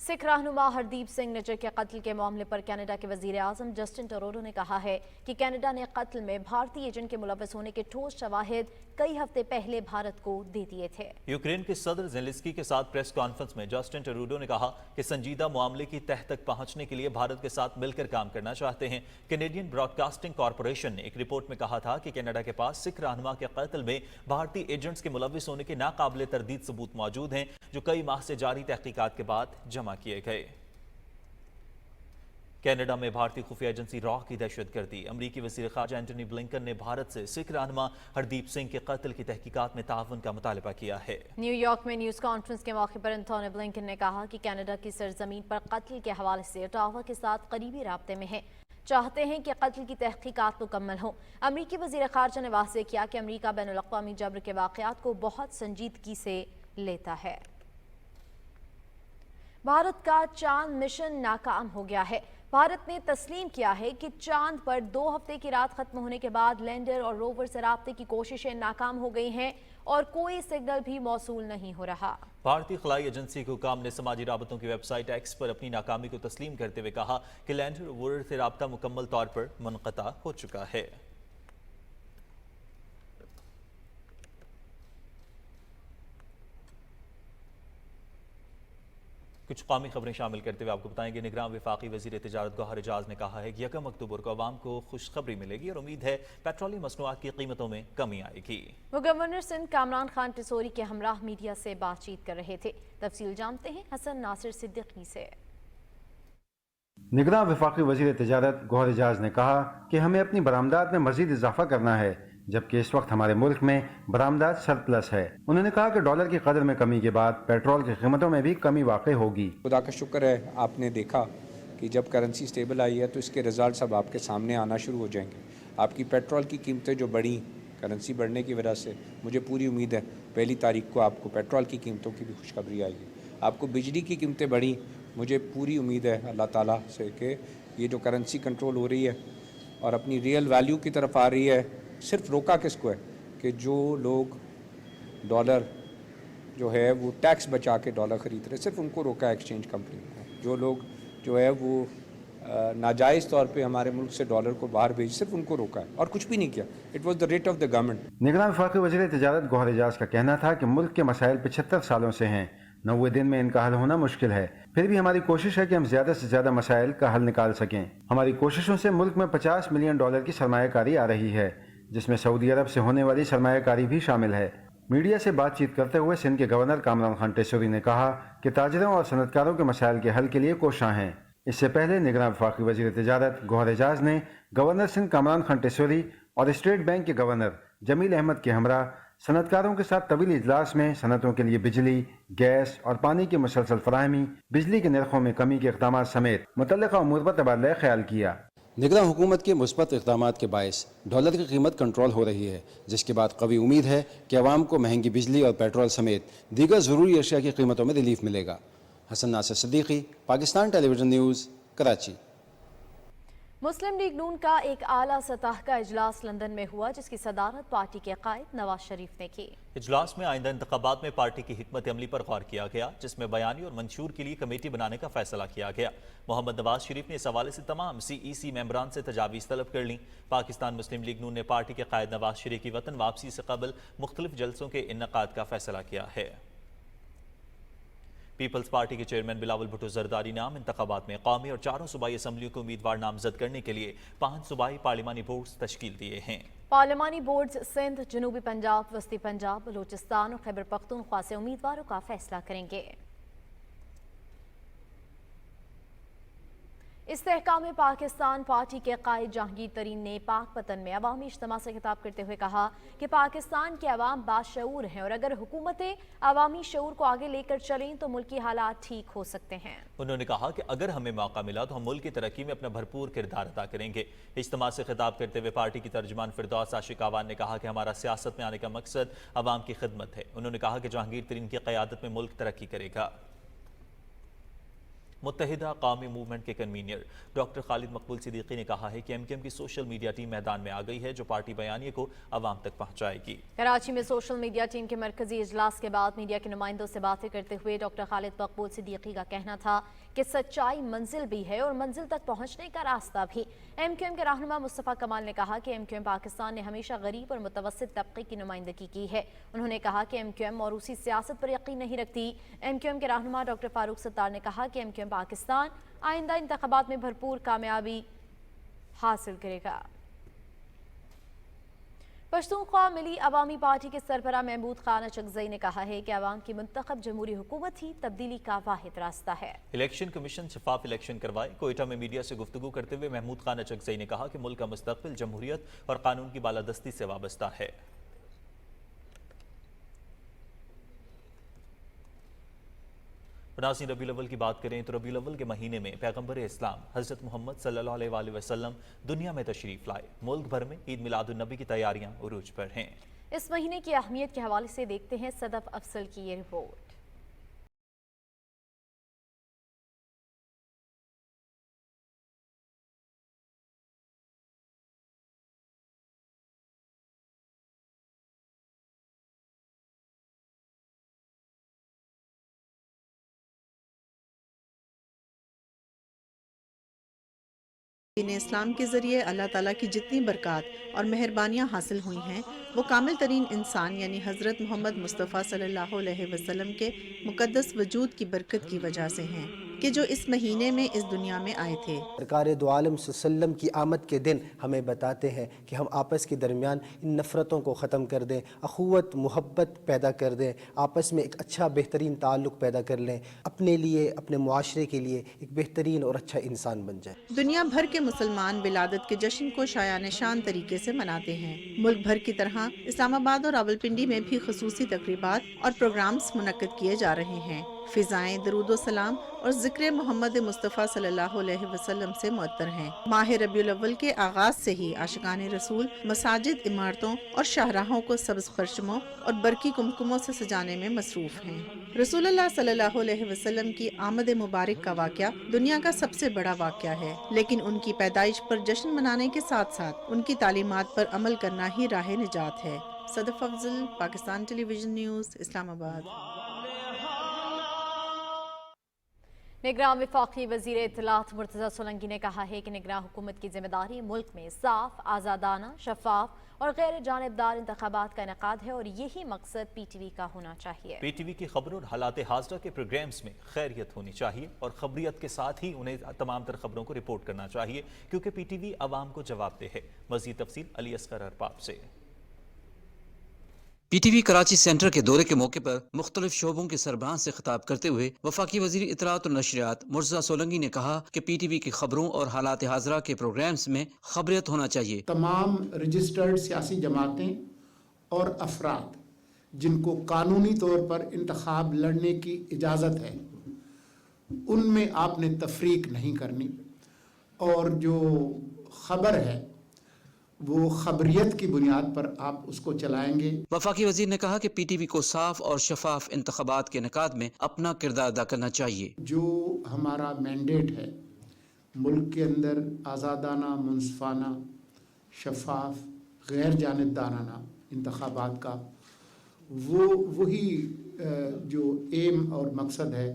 सिख रहनुमा हरदीप सिंह निज्जर के कत्ल के मामले पर कनाडा के वजीर आजम जस्टिन ट्रूडो ने कहा है कि कनाडा ने कत्ल में भारतीय एजेंट के मुलव्वस होने के ठोस शवाहिद कई हफ्ते पहले भारत को दे दिए थे। यूक्रेन के सदर ज़ेलेंस्की के साथ प्रेस कॉन्फ्रेंस में जस्टिन ट्रूडो ने कहा कि संजीदा मामले की तह तक पहुंचने के लिए भारत के साथ मिलकर काम करना चाहते हैं। कैनेडियन ब्रॉडकास्टिंग कॉरपोरेशन ने एक रिपोर्ट में कहा था कि कनाडा के पास सिख रहनुमा के कत्ल में भारतीय एजेंट्स के मुलव्वस होने के नाकाबिले तरदीद सबूत मौजूद हैं, जो कई माह से जारी तहकीकात के बाद जमा किए गए। कनाडा में भारतीय खुफिया एजेंसी रॉ की दहशतगर्दी। अमरीकी वज़ीर ख़ारजा एंटनी ब्लिंकन ने भारत से सिख रहनुमा हरदीप सिंह के कत्ल की तहकीकात में ताउन का मुतालबा किया है। न्यूयॉर्क में न्यूज़ कॉन्फ्रेंस के मौके पर एंटनी ब्लिंकन ने कहा कि कनाडा की सरजमीन पर कत्ल के हवाले से ओटावा के साथ करीबी राब्ते में है, चाहते हैं कि कत्ल की तहकीकात मुकम्मल हो। अमरीकी वज़ीर ख़ारजा ने वाज़ेह किया कि अमरीका बैनुल-अक़वामी जबर के वाक़यात को बहुत संजीदगी से लेता है। भारत का चांद मिशन नाकाम हो गया है। भारत ने तस्लीम किया है कि चांद पर 2 हफ्ते की रात खत्म होने के बाद लैंडर और रोवर से राब्ते की कोशिशें नाकाम हो गई हैं और कोई सिग्नल भी मौसूल नहीं हो रहा। भारतीय खलाई एजेंसी के हुकाम ने समाजी राबतों की वेबसाइट एक्स पर अपनी नाकामी को तस्लीम करते हुए कहा कि लैंडर और रोवर से राब्ता मुकम्मल तौर पर मुनक़ता हो चुका है। कुछ कौमी खबरें शामिल करते हुए आपको बताएंगे निगरान वफाकी वज़ीर तिजारत गौहर एजाज ने कहा है कि 1 अक्टूबर को अवाम को खुशखबरी मिलेगी और उम्मीद है पेट्रोलियम मसनूआत की कीमतों में कमी आएगी। वो गवर्नर सिंध कामरान खान टिसोरी के हमराह मीडिया से बातचीत कर रहे थे। तफसील जानते हैं हसन नासिर सिद्दीकी से। निगरान वफाकी वज़ीर तिजारत गौहर एजाज ने कहा कि हमें अपनी बरामदात में मजीद इजाफा करना है, जबकि इस वक्त हमारे मुल्क में बरामदात सरप्लस है। उन्होंने कहा कि डॉलर की कदर में कमी के बाद पेट्रोल की कीमतों में भी कमी वाक़ई होगी। खुदा का शुक्र है, आपने देखा कि जब करेंसी स्टेबल आई है तो इसके रिजल्ट सब आपके सामने आना शुरू हो जाएंगे। आपकी पेट्रोल की कीमतें जो बढ़ी करेंसी बढ़ने की वजह से, मुझे पूरी उम्मीद है 1 तारीख को आपको पेट्रोल की कीमतों की भी खुशखबरी आएगी। आपको बिजली की कीमतें बढ़ी, मुझे पूरी उम्मीद है अल्लाह ताला से कि ये जो करेंसी कंट्रोल हो रही है और अपनी रियल वैल्यू की तरफ आ रही है। सिर्फ रोका किसको है कि जो लोग डॉलर जो है वो टैक्स बचा के डॉलर ख़रीद रहे, सिर्फ उनको रोका एक्सचेंज कंपनी को। जो लोग जो है वो नाजायज़ तौर पे हमारे मुल्क से डॉलर को बाहर भेज, सिर्फ उनको रोका है और कुछ भी नहीं किया। It was the rate of the government. निगरान वफाकी वज़ीर तिजारत गौहर एजाज का कहना था कि मुल्क के मसाइल 75 सालों से हैं, 90 दिन में इनका हल होना मुश्किल है। फिर भी हमारी कोशिश है कि हम ज़्यादा से ज़्यादा मसाइल का हल निकाल सकें। हमारी कोशिशों से मुल्क में $50 मिलियन की सरमायाकारी आ रही है, जिसमें सऊदी अरब से होने वाली सरमायाकारी भी शामिल है। मीडिया से बातचीत करते हुए सिंध के गवर्नर कामरान खान टिसोरी ने कहा कि ताजरों और सनतकारों के मसाइल के हल के लिए कोशां हैं। इससे पहले निगरान वफाकी वज़ीर तिजारत गौहर एजाज ने गवर्नर सिंध कामरान खान टिसोरी और स्टेट बैंक के गवर्नर जमील अहमद के हमरा सनतकारों के साथ तवील इजलास में सनतों के लिए बिजली, गैस और पानी की मुसलसल फराहमी, बिजली के नरखों में कमी के इक़दाम समेत मुतल्लिक़ा उमूर पर तबादला ख्याल किया। निगरान हुकूमत के मुस्बत इक़दाम के बायस डॉलर की कीमत कंट्रोल हो रही है, जिसके बाद कवी उम्मीद है कि अवाम को महंगी बिजली और पेट्रोल समेत दीगर ज़रूरी अशिया की कीमतों में रिलीफ मिलेगा। Hasan Nasir Siddiqui, Pakistan television news, Karachi. मुस्लिम लीग नून का एक आला सतह का इजलास लंदन में हुआ, जिसकी सदारत पार्टी के कायद नवाज शरीफ ने की। इजलास में आइंदा इंतखाबात में पार्टी की हिकमत अमली पर गौर किया गया, जिसमें बयानी और मंशूर के लिए कमेटी बनाने का फैसला किया गया। मोहम्मद नवाज शरीफ ने इस हवाले से तमाम CEC मेंबरान से तजावीज़ तलब कर ली। पाकिस्तान मुस्लिम लीग नून ने पार्टी के कायद नवाज शरीफ की वतन वापसी से कबल मुख्तलिफ जलसों के इन्नेकाद का फैसला किया है। पीपल्स पार्टी के चेयरमैन बिलावल भुट्टो जरदारी ने आम इंतखाबात में कौमी और 4 सूबाई असम्बलियों को उम्मीदवार नामजद करने के लिए 5 सूबाई पार्लिमानी बोर्ड्स तश्कील दिए हैं। पार्लिमानी बोर्ड्स सिंध, जनूबी पंजाब, वस्ती पंजाब, बलूचिस्तान और खैबर पख्तूनख्वा से उम्मीदवारों का फैसला करेंगे। इस्तेहकाम पाकिस्तान पार्टी के कायद जहांगीर तरीन ने पाकपतन में अवामी इज्तिमा से खिताब करते हुए कहा कि पाकिस्तान के अवाम बाशऊर हैं और अगर हुकूमतें अवामी शऊर को आगे लेकर चलें तो मुल्की हालात ठीक हो सकते हैं। उन्होंने कहा कि अगर हमें मौका मिला तो हम मुल्क की तरक्की में अपना भरपूर किरदार अदा करेंगे। इज्तिमा से खिताब करते हुए पार्टी की तर्जुमान फिरदौस आशिक आवान ने कहा कि हमारा सियासत में आने का मकसद अवाम की खिदमत है। उन्होंने कहा कि जहांगीर तरीन की क़यादत में मुल्क तरक्की करेगा। मुत्तहिदा कौमी मूवमेंट के कन्वीनर डॉक्टर खालिद मकबूल सिद्दीकी ने कहा है कि एमक्यूएम की सोशल मीडिया टीम मैदान में आ गई है जो पार्टी बयानिए को आवाम तक पहुंचाएगी। कराची में सोशल मीडिया टीम के मरकजी इजलास के बाद मीडिया के नुमाइंदों से बातें करते हुए डॉक्टर खालिद मकबूल सिद्दीकी का कहना था कि सच्चाई मंजिल भी है और मंजिल तक पहुंचने का रास्ता भी। एमक्यूएम के रहनुमा मुस्तफ़ा कमाल ने कहा कि एमक्यूएम पाकिस्तान ने हमेशा गरीब और मुतवस्सित तबके की नुमाइंदगी की है। उन्होंने कहा कि एमक्यूएम और उसी सियासत पर यकीन नहीं रखती। एमक्यूएम के रहनुमा डॉक्टर फारूक सत्तार ने कहा कि एमक्यूएम पाकिस्तान आइंदा इंतखाबात में भरपूर कामयाबी हासिल करेगा। पश्तूनख्वा मिली अवामी पार्टी के सरबराह महमूद खान अचकज़ई ने कहा है कि अवाम की मुंतखब जमहूरी हुकूमत ही तब्दीली का वाहिद रास्ता है। इलेक्शन कमीशन शफाफ इलेक्शन करवाए। कोयटा में मीडिया से गुफ्तगू करते हुए महमूद खान अचकज़ई ने कहा कि मुल्क का मुस्तकबिल जमहूरियत और कानून की बालादस्ती से वाबस्ता है। नाज़रीन, रबीउल अव्वल की बात करें तो रबीउल अव्वल के महीने में पैगंबर इस्लाम हज़रत मोहम्मद सल्लल्लाहु अलैहि वसल्लम दुनिया में तशरीफ़ लाए। मुल्क भर में ईद मिलादुन नबी की तैयारियां उरूज पर हैं। इस महीने की अहमियत के हवाले से देखते हैं सदफ अफसल की ये रिपोर्ट। दीन इस्लाम के ज़रिए अल्लाह ताला की जितनी बरक़ात और मेहरबानियाँ हासिल हुई हैं वो कामिल तरीन इंसान यानी हज़रत मोहम्मद मुस्तफ़ा सल्लल्लाहु अलैहि वसल्लम के मुक़द्दस वजूद की बरकत की वजह से हैं कि जो इस महीने में इस दुनिया में आए थे। सरकार दो आलम सल्लम की आमद के दिन हमें बताते हैं कि हम आपस के दरमियान इन नफ़रतों को ख़त्म कर दें, अखुवत मोहब्बत पैदा कर दें, आपस में एक अच्छा बेहतरीन ताल्लुक़ पैदा कर लें, अपने लिए अपने मुआशरे के लिए एक बेहतरीन और अच्छा इंसान बन जाए। दुनिया भर के मुसलमान विलादत के जश्न को शायान शान तरीके से मनाते हैं। मुल्क भर की तरह इस्लामाबाद और रावलपिंडी में भी ख़ुसूसी तकरीबात और प्रोग्राम्स मुनक्किद किए जा रहे हैं। फ़िज़ाएं दरूद सलाम और ज़िक्र मोहम्मद मुस्तफ़ा सल्लल्लाहु अलैहि वसल्लम से मुअत्तर हैं। माह रबीउल अव्वल के आगाज़ से ही आशिकान रसूल मसाजिद, इमारतों और शाहराहों को सब्ज़ परचमों और बरकी कुमकुमों से सजाने में मसरूफ़ हैं। रसूलुल्लाह सल्लल्लाहु अलैहि वसल्लम की आमद मुबारक का वाक़या दुनिया का सबसे बड़ा वाक़या है, लेकिन उनकी पैदाइश पर जश्न मनाने के साथ साथ उनकी तालीमात पर अमल करना ही राह निजात है। Sadaf Afzal, Pakistan television news, Islamabad. निगरान वफाकी वज़ीर इत्तलात मुर्तज़ा सोलंकी ने कहा है कि निगरान हुकूमत की जिम्मेदारी मुल्क में साफ, आज़ादाना, शफाफ और गैर जानिबदार इंतखाबात का इनेकाद है और यही मकसद PTV का होना चाहिए। PTV की खबरों और हालात हाज़िरा के प्रोग्राम्स में खैरियत होनी चाहिए और खबरियत के साथ ही उन्हें तमाम तर खबरों को रिपोर्ट करना चाहिए क्योंकि PTV आवाम को जवाबदेह है। मज़ीद तफसील अली असगर अरबाब से। PTV कराची सेंटर के दौरे के मौके पर मुख्तलिफ शोबों के सरबराह से खिताब करते हुए वफाकी वज़ीर इत्तलात और नशरियात मुर्तज़ा सोलंकी ने कहा कि PTV की खबरों और हालात हाज़िरा के प्रोग्राम्स में खबरियत होना चाहिए। तमाम रजिस्टर्ड सियासी जमातें और अफराद जिनको कानूनी तौर पर इंतखाब लड़ने की इजाज़त है उनमें आपने तफरीक नहीं करनी और जो खबर है वो खबरियत की बुनियाद पर आप उसको चलाएंगे। वफाकी वज़ीर ने कहा कि PTV को साफ और शफाफ इंतखाबात के इनेकाद में अपना किरदार अदा करना चाहिए। जो हमारा मैंडेट है मुल्क के अंदर आज़ादाना, मुनसिफाना, शफाफ, गैर जानिबदाराना इंतखाबात का वही जो एम और मकसद है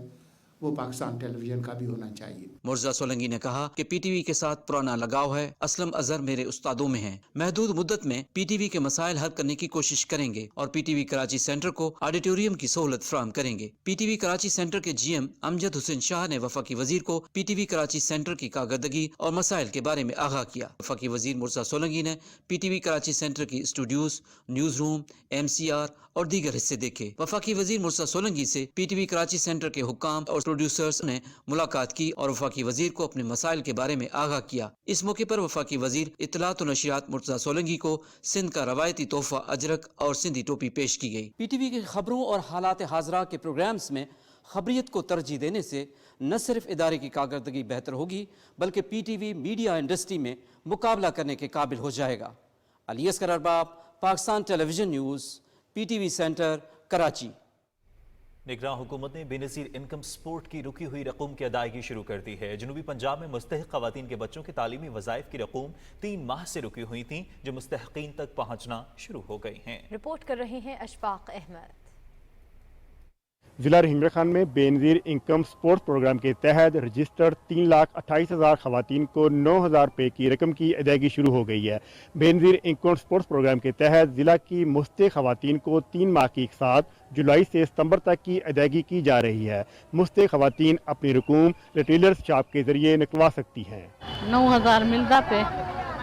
वो पाकिस्तान टेलीविज़न का भी होना चाहिए। मुर्तज़ा सोलंकी ने कहा कि PTV के साथ पुराना लगाव है। असलम अजहर मेरे उस्तादों में हैं। महदूद मुद्दत में PTV के मसाइल हल करने की कोशिश करेंगे और PTV कराची सेंटर को ऑडिटोरियम की सहूलत फराहम करेंगे। PTV कराची सेंटर के GM अमजद हुसैन शाह ने वफाकी वजीर को PTV कराची सेंटर की कारकर्दगी और मसाइल के बारे में आगाह किया। वफाकी वजीर मुर्तज़ा सोलंकी ने PTV कराची सेंटर की स्टूडियोज, न्यूज रूम, MCR और दीगर हिस्से देखे। वफाकी वजीर मुर्तज़ा सोलंकी से PTV कराची सेंटर के हुक्काम और प्रोड्यूसर्स ने मुलाकात की और वफाकी वजीर को अपने मसाइल के बारे में आगाह किया। इस मौके पर वफाकी वजीर इत्तलात और नशरियात मुर्तज़ा सोलंकी को सिंध का रवायती तोहफा अजरक और सिंधी टोपी पेश की गई। PTV की खबरों और हालात हाज़िरा के प्रोग्राम्स में खबरियत को तरजीह देने से न सिर्फ इदारे की कारकर्दगी बेहतर होगी बल्कि PTV मीडिया इंडस्ट्री में मुकाबला करने के काबिल हो जाएगा। Ali Asghar Arbab, Pakistan television news, PTV centre, Karachi. निगरान हुकूमत ने बेनज़ीर इनकम सपोर्ट की रुकी हुई रकूम की अदायगी शुरू कर दी है। जनूबी पंजाब में मुस्तहिक ख़वातीन के बच्चों के तालीमी वज़ाइफ की रकूम 3 माह से रुकी हुई थी, जो मुस्तहिकीन तक पहुँचना शुरू हो गई हैं। रिपोर्ट कर रहे हैं अशफाक अहमद। ज़िला रहीमगढ़ खान में बेनज़ीर इनकम सपोर्ट प्रोग्राम के तहत रजिस्टर्ड 3,28,000 ख़वातीन को 9,000 रुपये की रकम की अदायगी शुरू हो गई है। बेनज़ीर इनकम सपोर्ट प्रोग्राम के तहत ज़िला की मुस्तहिक ख़वातीन को 3 माह की साथ जुलाई से सितंबर तक की अदायगी की जा रही है। मुस्तहिक ख़वातीन अपनी रकूम रिटेलर्स शॉप के ज़रिए निकलवा सकती हैं। 9,000 मिलता पे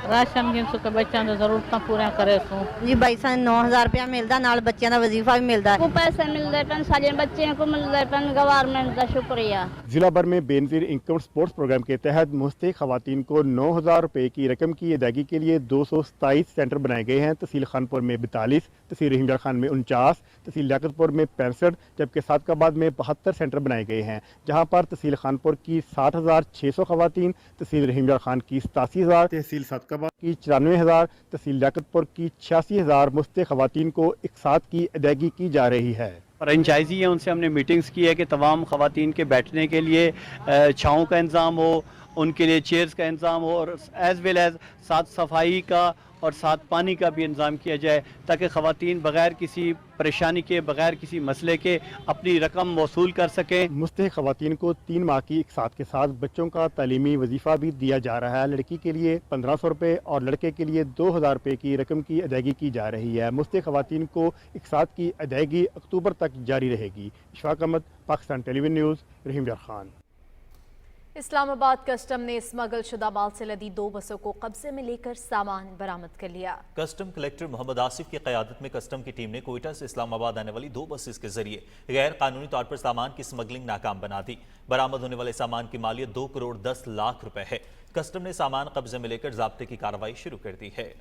राशन गिन के बच्चों की जरूरत पूरा करे सो जी भाई सन 9,000 रुपया मिलता नाल बच्चों का वजीफा भी मिलता है। पैसे मिलते पन सारे बच्चे को मिलते पन गवर्नमेंट का शुक्रिया। जिला भर में बेनज़ीर इनकम सपोर्ट प्रोग्राम के तहत मुस्तहिक ख़वातीन को 9,000 रुपये की रकम की अदायगी के लिए 227 सेंटर बनाए गए हैं। तहसील खानपुर में 42, तहसील रहीमगढ़ खान में 49, तहसील लियाकतपुर में 65, जबकि सादकाबाद में 72 सेंटर बनाए गए हैं, जहाँ पर तहसील खानपुर की 60,600 ख़वातीन, तहसील रहीमगढ़ खान की 87,000, तहसील सादकाबाद की 94,000, तहसील लियाकतपुर की 86,000 मुस्तहिक ख़वातीन को एक साथ की अदायगी की जा रही है। फ्रेंचाइजी है उनसे हमने मीटिंग्स की है कि तमाम ख़वातीन के बैठने के लिए छाँव का इंतज़ाम हो, उनके लिए चेयर्स का इंतज़ाम हो और एज़ वेल एज़ साथ सफाई का और साथ पानी का भी इंतज़ाम किया जाए, ताकि ख़वातीन बग़ैर किसी परेशानी के, बग़ैर किसी मसले के अपनी रकम वसूल कर सकें। मुस्तहिक ख़वातीन को 3 माह की एक साथ के साथ बच्चों का तालीमी वजीफ़ा भी दिया जा रहा है। लड़की के लिए 1,500 रुपये और लड़के के लिए 2,000 रुपये की रकम की अदायगी की जा रही है। मुस्तहिक ख़वातीन को एक साथ की अदायगी अक्टूबर तक जारी रहेगी। Ishfaq Ahmad, Pakistan television news, Rahimgarh Khan. Islamabad custom ने स्मगल शुदा माल से लदी 2 बसों को कब्जे में लेकर सामान बरामद कर लिया। कस्टम कलेक्टर मोहम्मद आसिफ की क़यादत में कस्टम की टीम ने कोयटा से इस्लामाबाद आने वाली 2 बसेस के जरिए गैर कानूनी तौर पर सामान की स्मगलिंग नाकाम बना दी। बरामद होने वाले सामान की मालियत 2 करोड़ 10 लाख रुपए है। कस्टम ने सामान कब्जे में लेकर ज़ाब्ते की कार्रवाई शुरू कर दी है।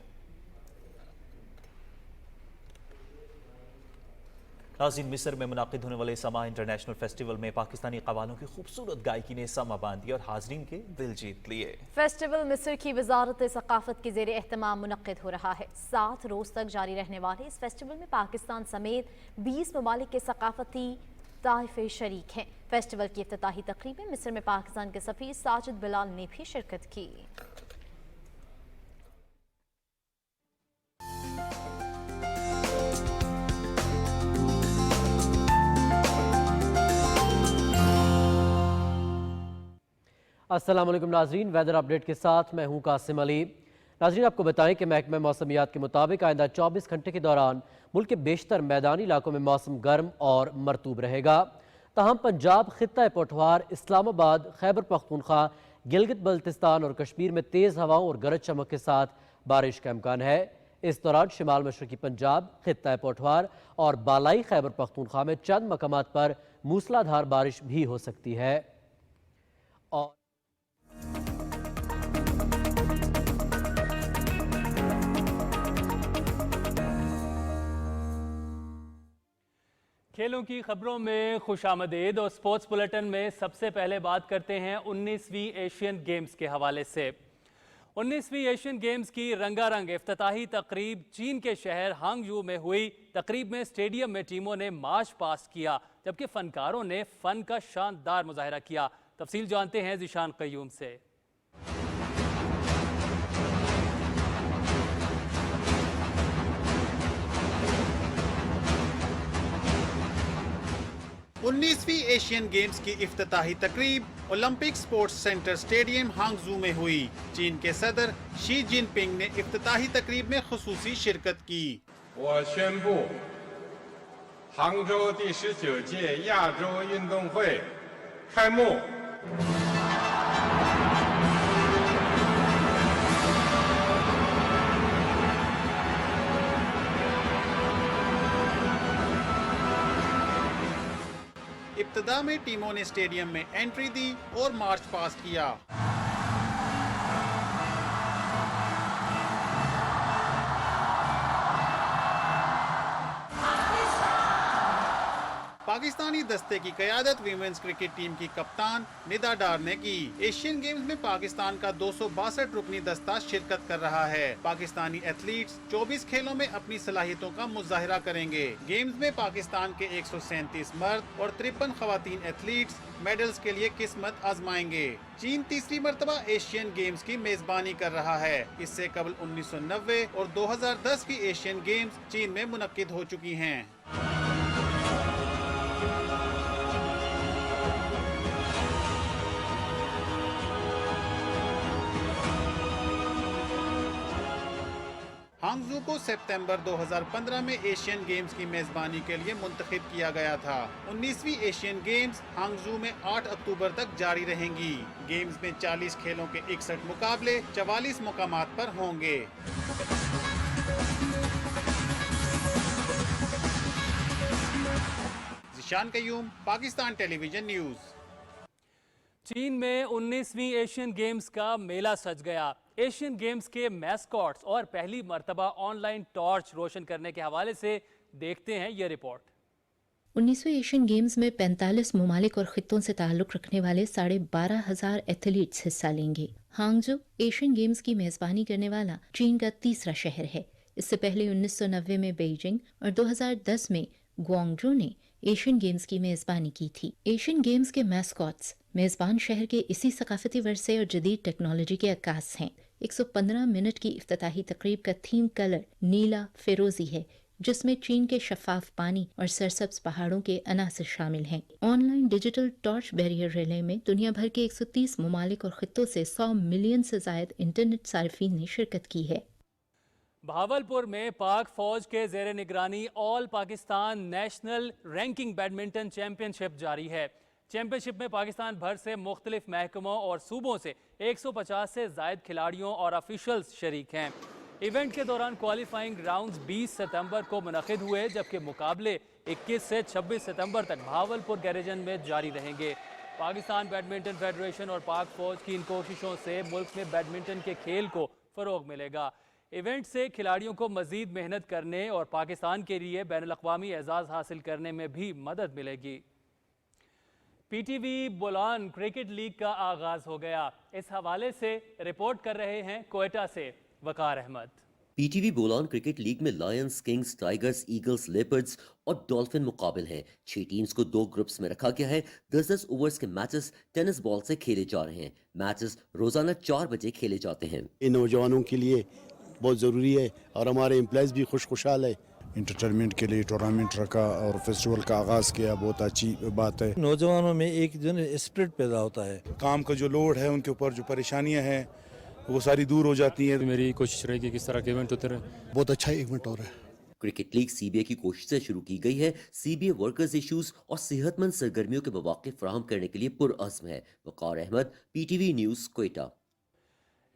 नाज़रीन, मिस्र में मुनाकिद होने वाले समा इंटरनेशनल फेस्टिवल में पाकिस्तानी कवालों की खूबसूरत गायकी ने समा बांधी और हाजरीन के दिल जीत लिए। फेस्टिवल मिस्र की वजारत सकाफत के ज़ेर एहतमाम मुनक्किद हो रहा है। 7 रोज तक जारी रहने वाले इस फेस्टिवल में पाकिस्तान समेत 20 ममालिक के सकाफती ताइफे शरीक हैं। फेस्टिवल की इफ्तिताही तकरीब में मिस्र में पाकिस्तान के सफीर साजिद बिलाल ने भी शिरकत की। अस्सलाम वालेकुम नाजरीन, वेदर अपडेट के साथ मैं हूं कासिम अली। नाजरीन, आपको बताएं कि महकमा मौसमियात के मुताबिक आइंदा 24 घंटे के दौरान मुल्क के बेशतर मैदानी इलाकों में मौसम गर्म और मरतूब रहेगा। ताहम पंजाब, खित्ता पोठवार, इस्लामाबाद, खैबर पख्तूनख्वा, गिलगित बल्तिस्तान और कश्मीर में तेज़ हवाओं और गरज चमक के साथ बारिश का इम्कान है। इस दौरान शिमाल मशरकी पंजाब, खित्ता पोठवार और बालाई खैबर पख्तूनख्वा में चंद मकामात पर मूसलाधार बारिश भी हो सकती है। और खेलों की खबरों में खुशामदीद और स्पोर्ट्स बुलेटिन में सबसे पहले बात करते हैं 19वीं एशियन गेम्स के हवाले से। 19वीं एशियन गेम्स की रंगारंग इफ्तिताही तकरीब चीन के शहर हांगजू में हुई। तकरीब में स्टेडियम में टीमों ने मार्च पास्ट किया, जबकि फनकारों ने फन का शानदार मुजाहरा किया। तफसील जानते हैं ज़ीशान क़य्यूम से। 19वीं एशियन गेम्स की इफ्तिताही तकरीब ओलंपिक स्पोर्ट्स सेंटर स्टेडियम हांगजू में हुई। चीन के सदर शी जिनपिंग ने इफ्तिताही तकरीब में खुसूसी शिरकत की। 我宣布杭州第19届亚洲运动会开幕。 इब्तदा में टीमों ने स्टेडियम में एंट्री दी और मार्च पास्ट किया। पाकिस्तानी दस्ते की क़यादत वीमेंस क्रिकेट टीम की कप्तान निदा डार ने की। एशियन गेम्स में पाकिस्तान का 262 रुकनी दस्ता शिरकत कर रहा है। पाकिस्तानी एथलीट्स 24 खेलों में अपनी सलाहियतों का मुजाहिरा करेंगे। गेम्स में पाकिस्तान के 137 मर्द और 53 खवातीन एथलीट्स मेडल्स के लिए किस्मत आजमाएंगे। चीन तीसरी मर्तबा एशियन गेम्स की मेजबानी कर रहा है। इससे कबल 1990 और 2010 की एशियन गेम्स चीन में मुनक्किद हो चुकी हैं। हांगझू को सितंबर 2015 में एशियन गेम्स की मेजबानी के लिए मुंतखब किया गया था। 19वीं एशियन गेम्स हांगझू में 8 अक्टूबर तक जारी रहेंगी। गेम्स में 40 खेलों के 61 मुकाबले 44 मुकामात पर होंगे। Zeeshan Qayyum, Pakistan television news. चीन में 19वीं एशियन गेम्स का मेला सज गया। एशियन गेम्स के मैस्कॉट्स और पहली मर्तबा ऑनलाइन टॉर्च रोशन करने के हवाले से देखते हैं ये रिपोर्ट। 19वें एशियन गेम्स में 45 ममालिक और खित्तों से ताल्लुक़ रखने वाले 12,500 एथलीट्स हिस्सा लेंगे। हांगझू एशियन गेम्स की मेज़बानी करने वाला चीन का तीसरा शहर है। इससे पहले 1990 में बीजिंग और 2010 में ग्वांगझू ने एशियन गेम्स की मेज़बानी की थी। एशियन गेम्स के मैस्कॉट्स मेज़बान शहर के इसी सकाफती वर्से और जदीद टेक्नोलॉजी के अक्कास हैं। 115 मिनट की इफ्तिताही तकरीब का थीम कलर नीला फिरोजी है, जिसमें चीन के शफाफ पानी और सरसब्ज पहाड़ों के अनासर शामिल हैं। Online digital torch barrier relay में दुनिया भर के 130 ममालिक और खित्तों से 100 मिलियन से ज़ायद इंटरनेट सारिफीन ने शिरकत की है। बहावलपुर में पाक फौज के ज़ेर निगरानी all Pakistan national ranking badminton championship जारी है। चैंपियनशिप में पाकिस्तान भर से मुख्तलिफ महकमों और सूबों से 150 से ज़ायद खिलाड़ियों और ऑफिशल्स शरीक हैं। इवेंट के दौरान क्वालिफाइंग राउंड्स 20 सितंबर को मुनक़िद हुए, जबकि मुकाबले 21 से 26 सितंबर तक बहावलपुर गैरेजन में जारी रहेंगे। पाकिस्तान बैडमिंटन फेडरेशन और पाक फौज की इन कोशिशों से मुल्क में बैडमिंटन के खेल को फ़रोग़ मिलेगा। इवेंट से खिलाड़ियों को मज़ीद मेहनत करने और पाकिस्तान के लिए बैनुल-अक़वामी एजाज़ हासिल करने में भी मदद मिलेगी। पीटीवी बोलान क्रिकेट लीग का आगाज हो गया। इस हवाले से रिपोर्ट कर रहे हैं कोयटा से Waqar Ahmad. PTV Bolan cricket league में lions, kings, tigers, eagles, leopards और डॉल्फिन मुकाबिल हैं। 6 टीम्स को 2 ग्रुप्स में रखा गया है। 10-10 ओवर्स के मैचेस टेनिस बॉल से खेले जा रहे हैं। मैचेस रोजाना 4 बजे खेले जाते हैं। इन नौजवानों के लिए बहुत ज़रूरी है और हमारे एम्प्लॉयज़ भी खुशहाल है। इंटरटेनमेंट के लिए टूर्नामेंट रखा और फेस्टिवल का आगाज़ किया, बहुत अच्छी बात है। नौजवानों में एक जो स्पिरिट पैदा होता है। काम का जो लोड है, उनके ऊपर जो परेशानियां हैं वो सारी दूर हो जाती हैं। मेरी कोशिश रहेगी किस तरह के इवेंट होते रहे। बहुत अच्छा इवेंट हो रहा है। क्रिकेट लीग सीबीए की कोशिश से शुरू की गई है। सीबीए वर्कर्स इश्यूज और सेहतमंद सरगर्मियों के मौके फराहम करने के लिए पुरअज़्म है। Waqar Ahmad, PTV news, Quetta.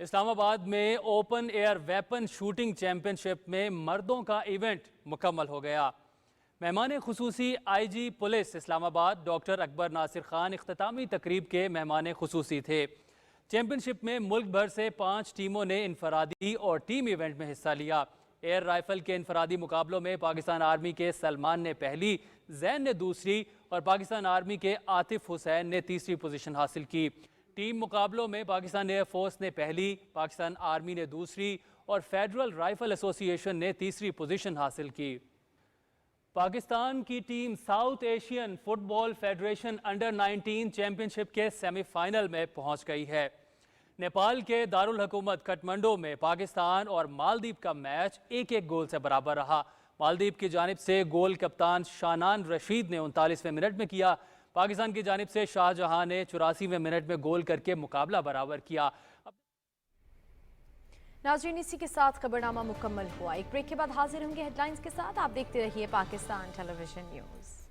इस्लामाबाद में open air weapon shooting championship में मर्दों का इवेंट मुकम्मल हो गया। मेहमान खुसूसी IG police Islamabad doctor Akbar Nasir Khan इख्तितामी तकरीब के मेहमान खुसूसी थे। चैंपियनशिप में मुल्क भर से 5 टीमों ने इनफरादी और टीम इवेंट में हिस्सा लिया। एयर राइफल के इनफरादी मुकाबलों में पाकिस्तान आर्मी के सलमान ने पहली, जैन ने दूसरी और पाकिस्तान आर्मी के आतिफ हुसैन ने तीसरी पोजीशन हासिल की। टीम मुकाबलों में पाकिस्तान एयरफोर्स ने पहली, पाकिस्तान आर्मी ने दूसरी और फेडरल राइफल एसोसिएशन ने तीसरी पोजीशन हासिल की। पाकिस्तान की team south Asian football federation under 19 championship के सेमीफाइनल में पहुंच गई है। नेपाल के दारुल हुकूमत काठमांडू में पाकिस्तान और मालदीव का मैच 1-1 गोल से बराबर रहा। मालदीव की जानिब से गोल कप्तान शानान रशीद ने 39वें मिनट में किया। पाकिस्तान की जानिब से शाहजहां ने 84वें मिनट में गोल करके मुकाबला बराबर किया। नाज़रीन, इसी के साथ खबरनामा मुकम्मल हुआ। एक ब्रेक के बाद हाजिर होंगे हेडलाइंस के साथ। आप देखते रहिए पाकिस्तान टेलीविजन न्यूज़।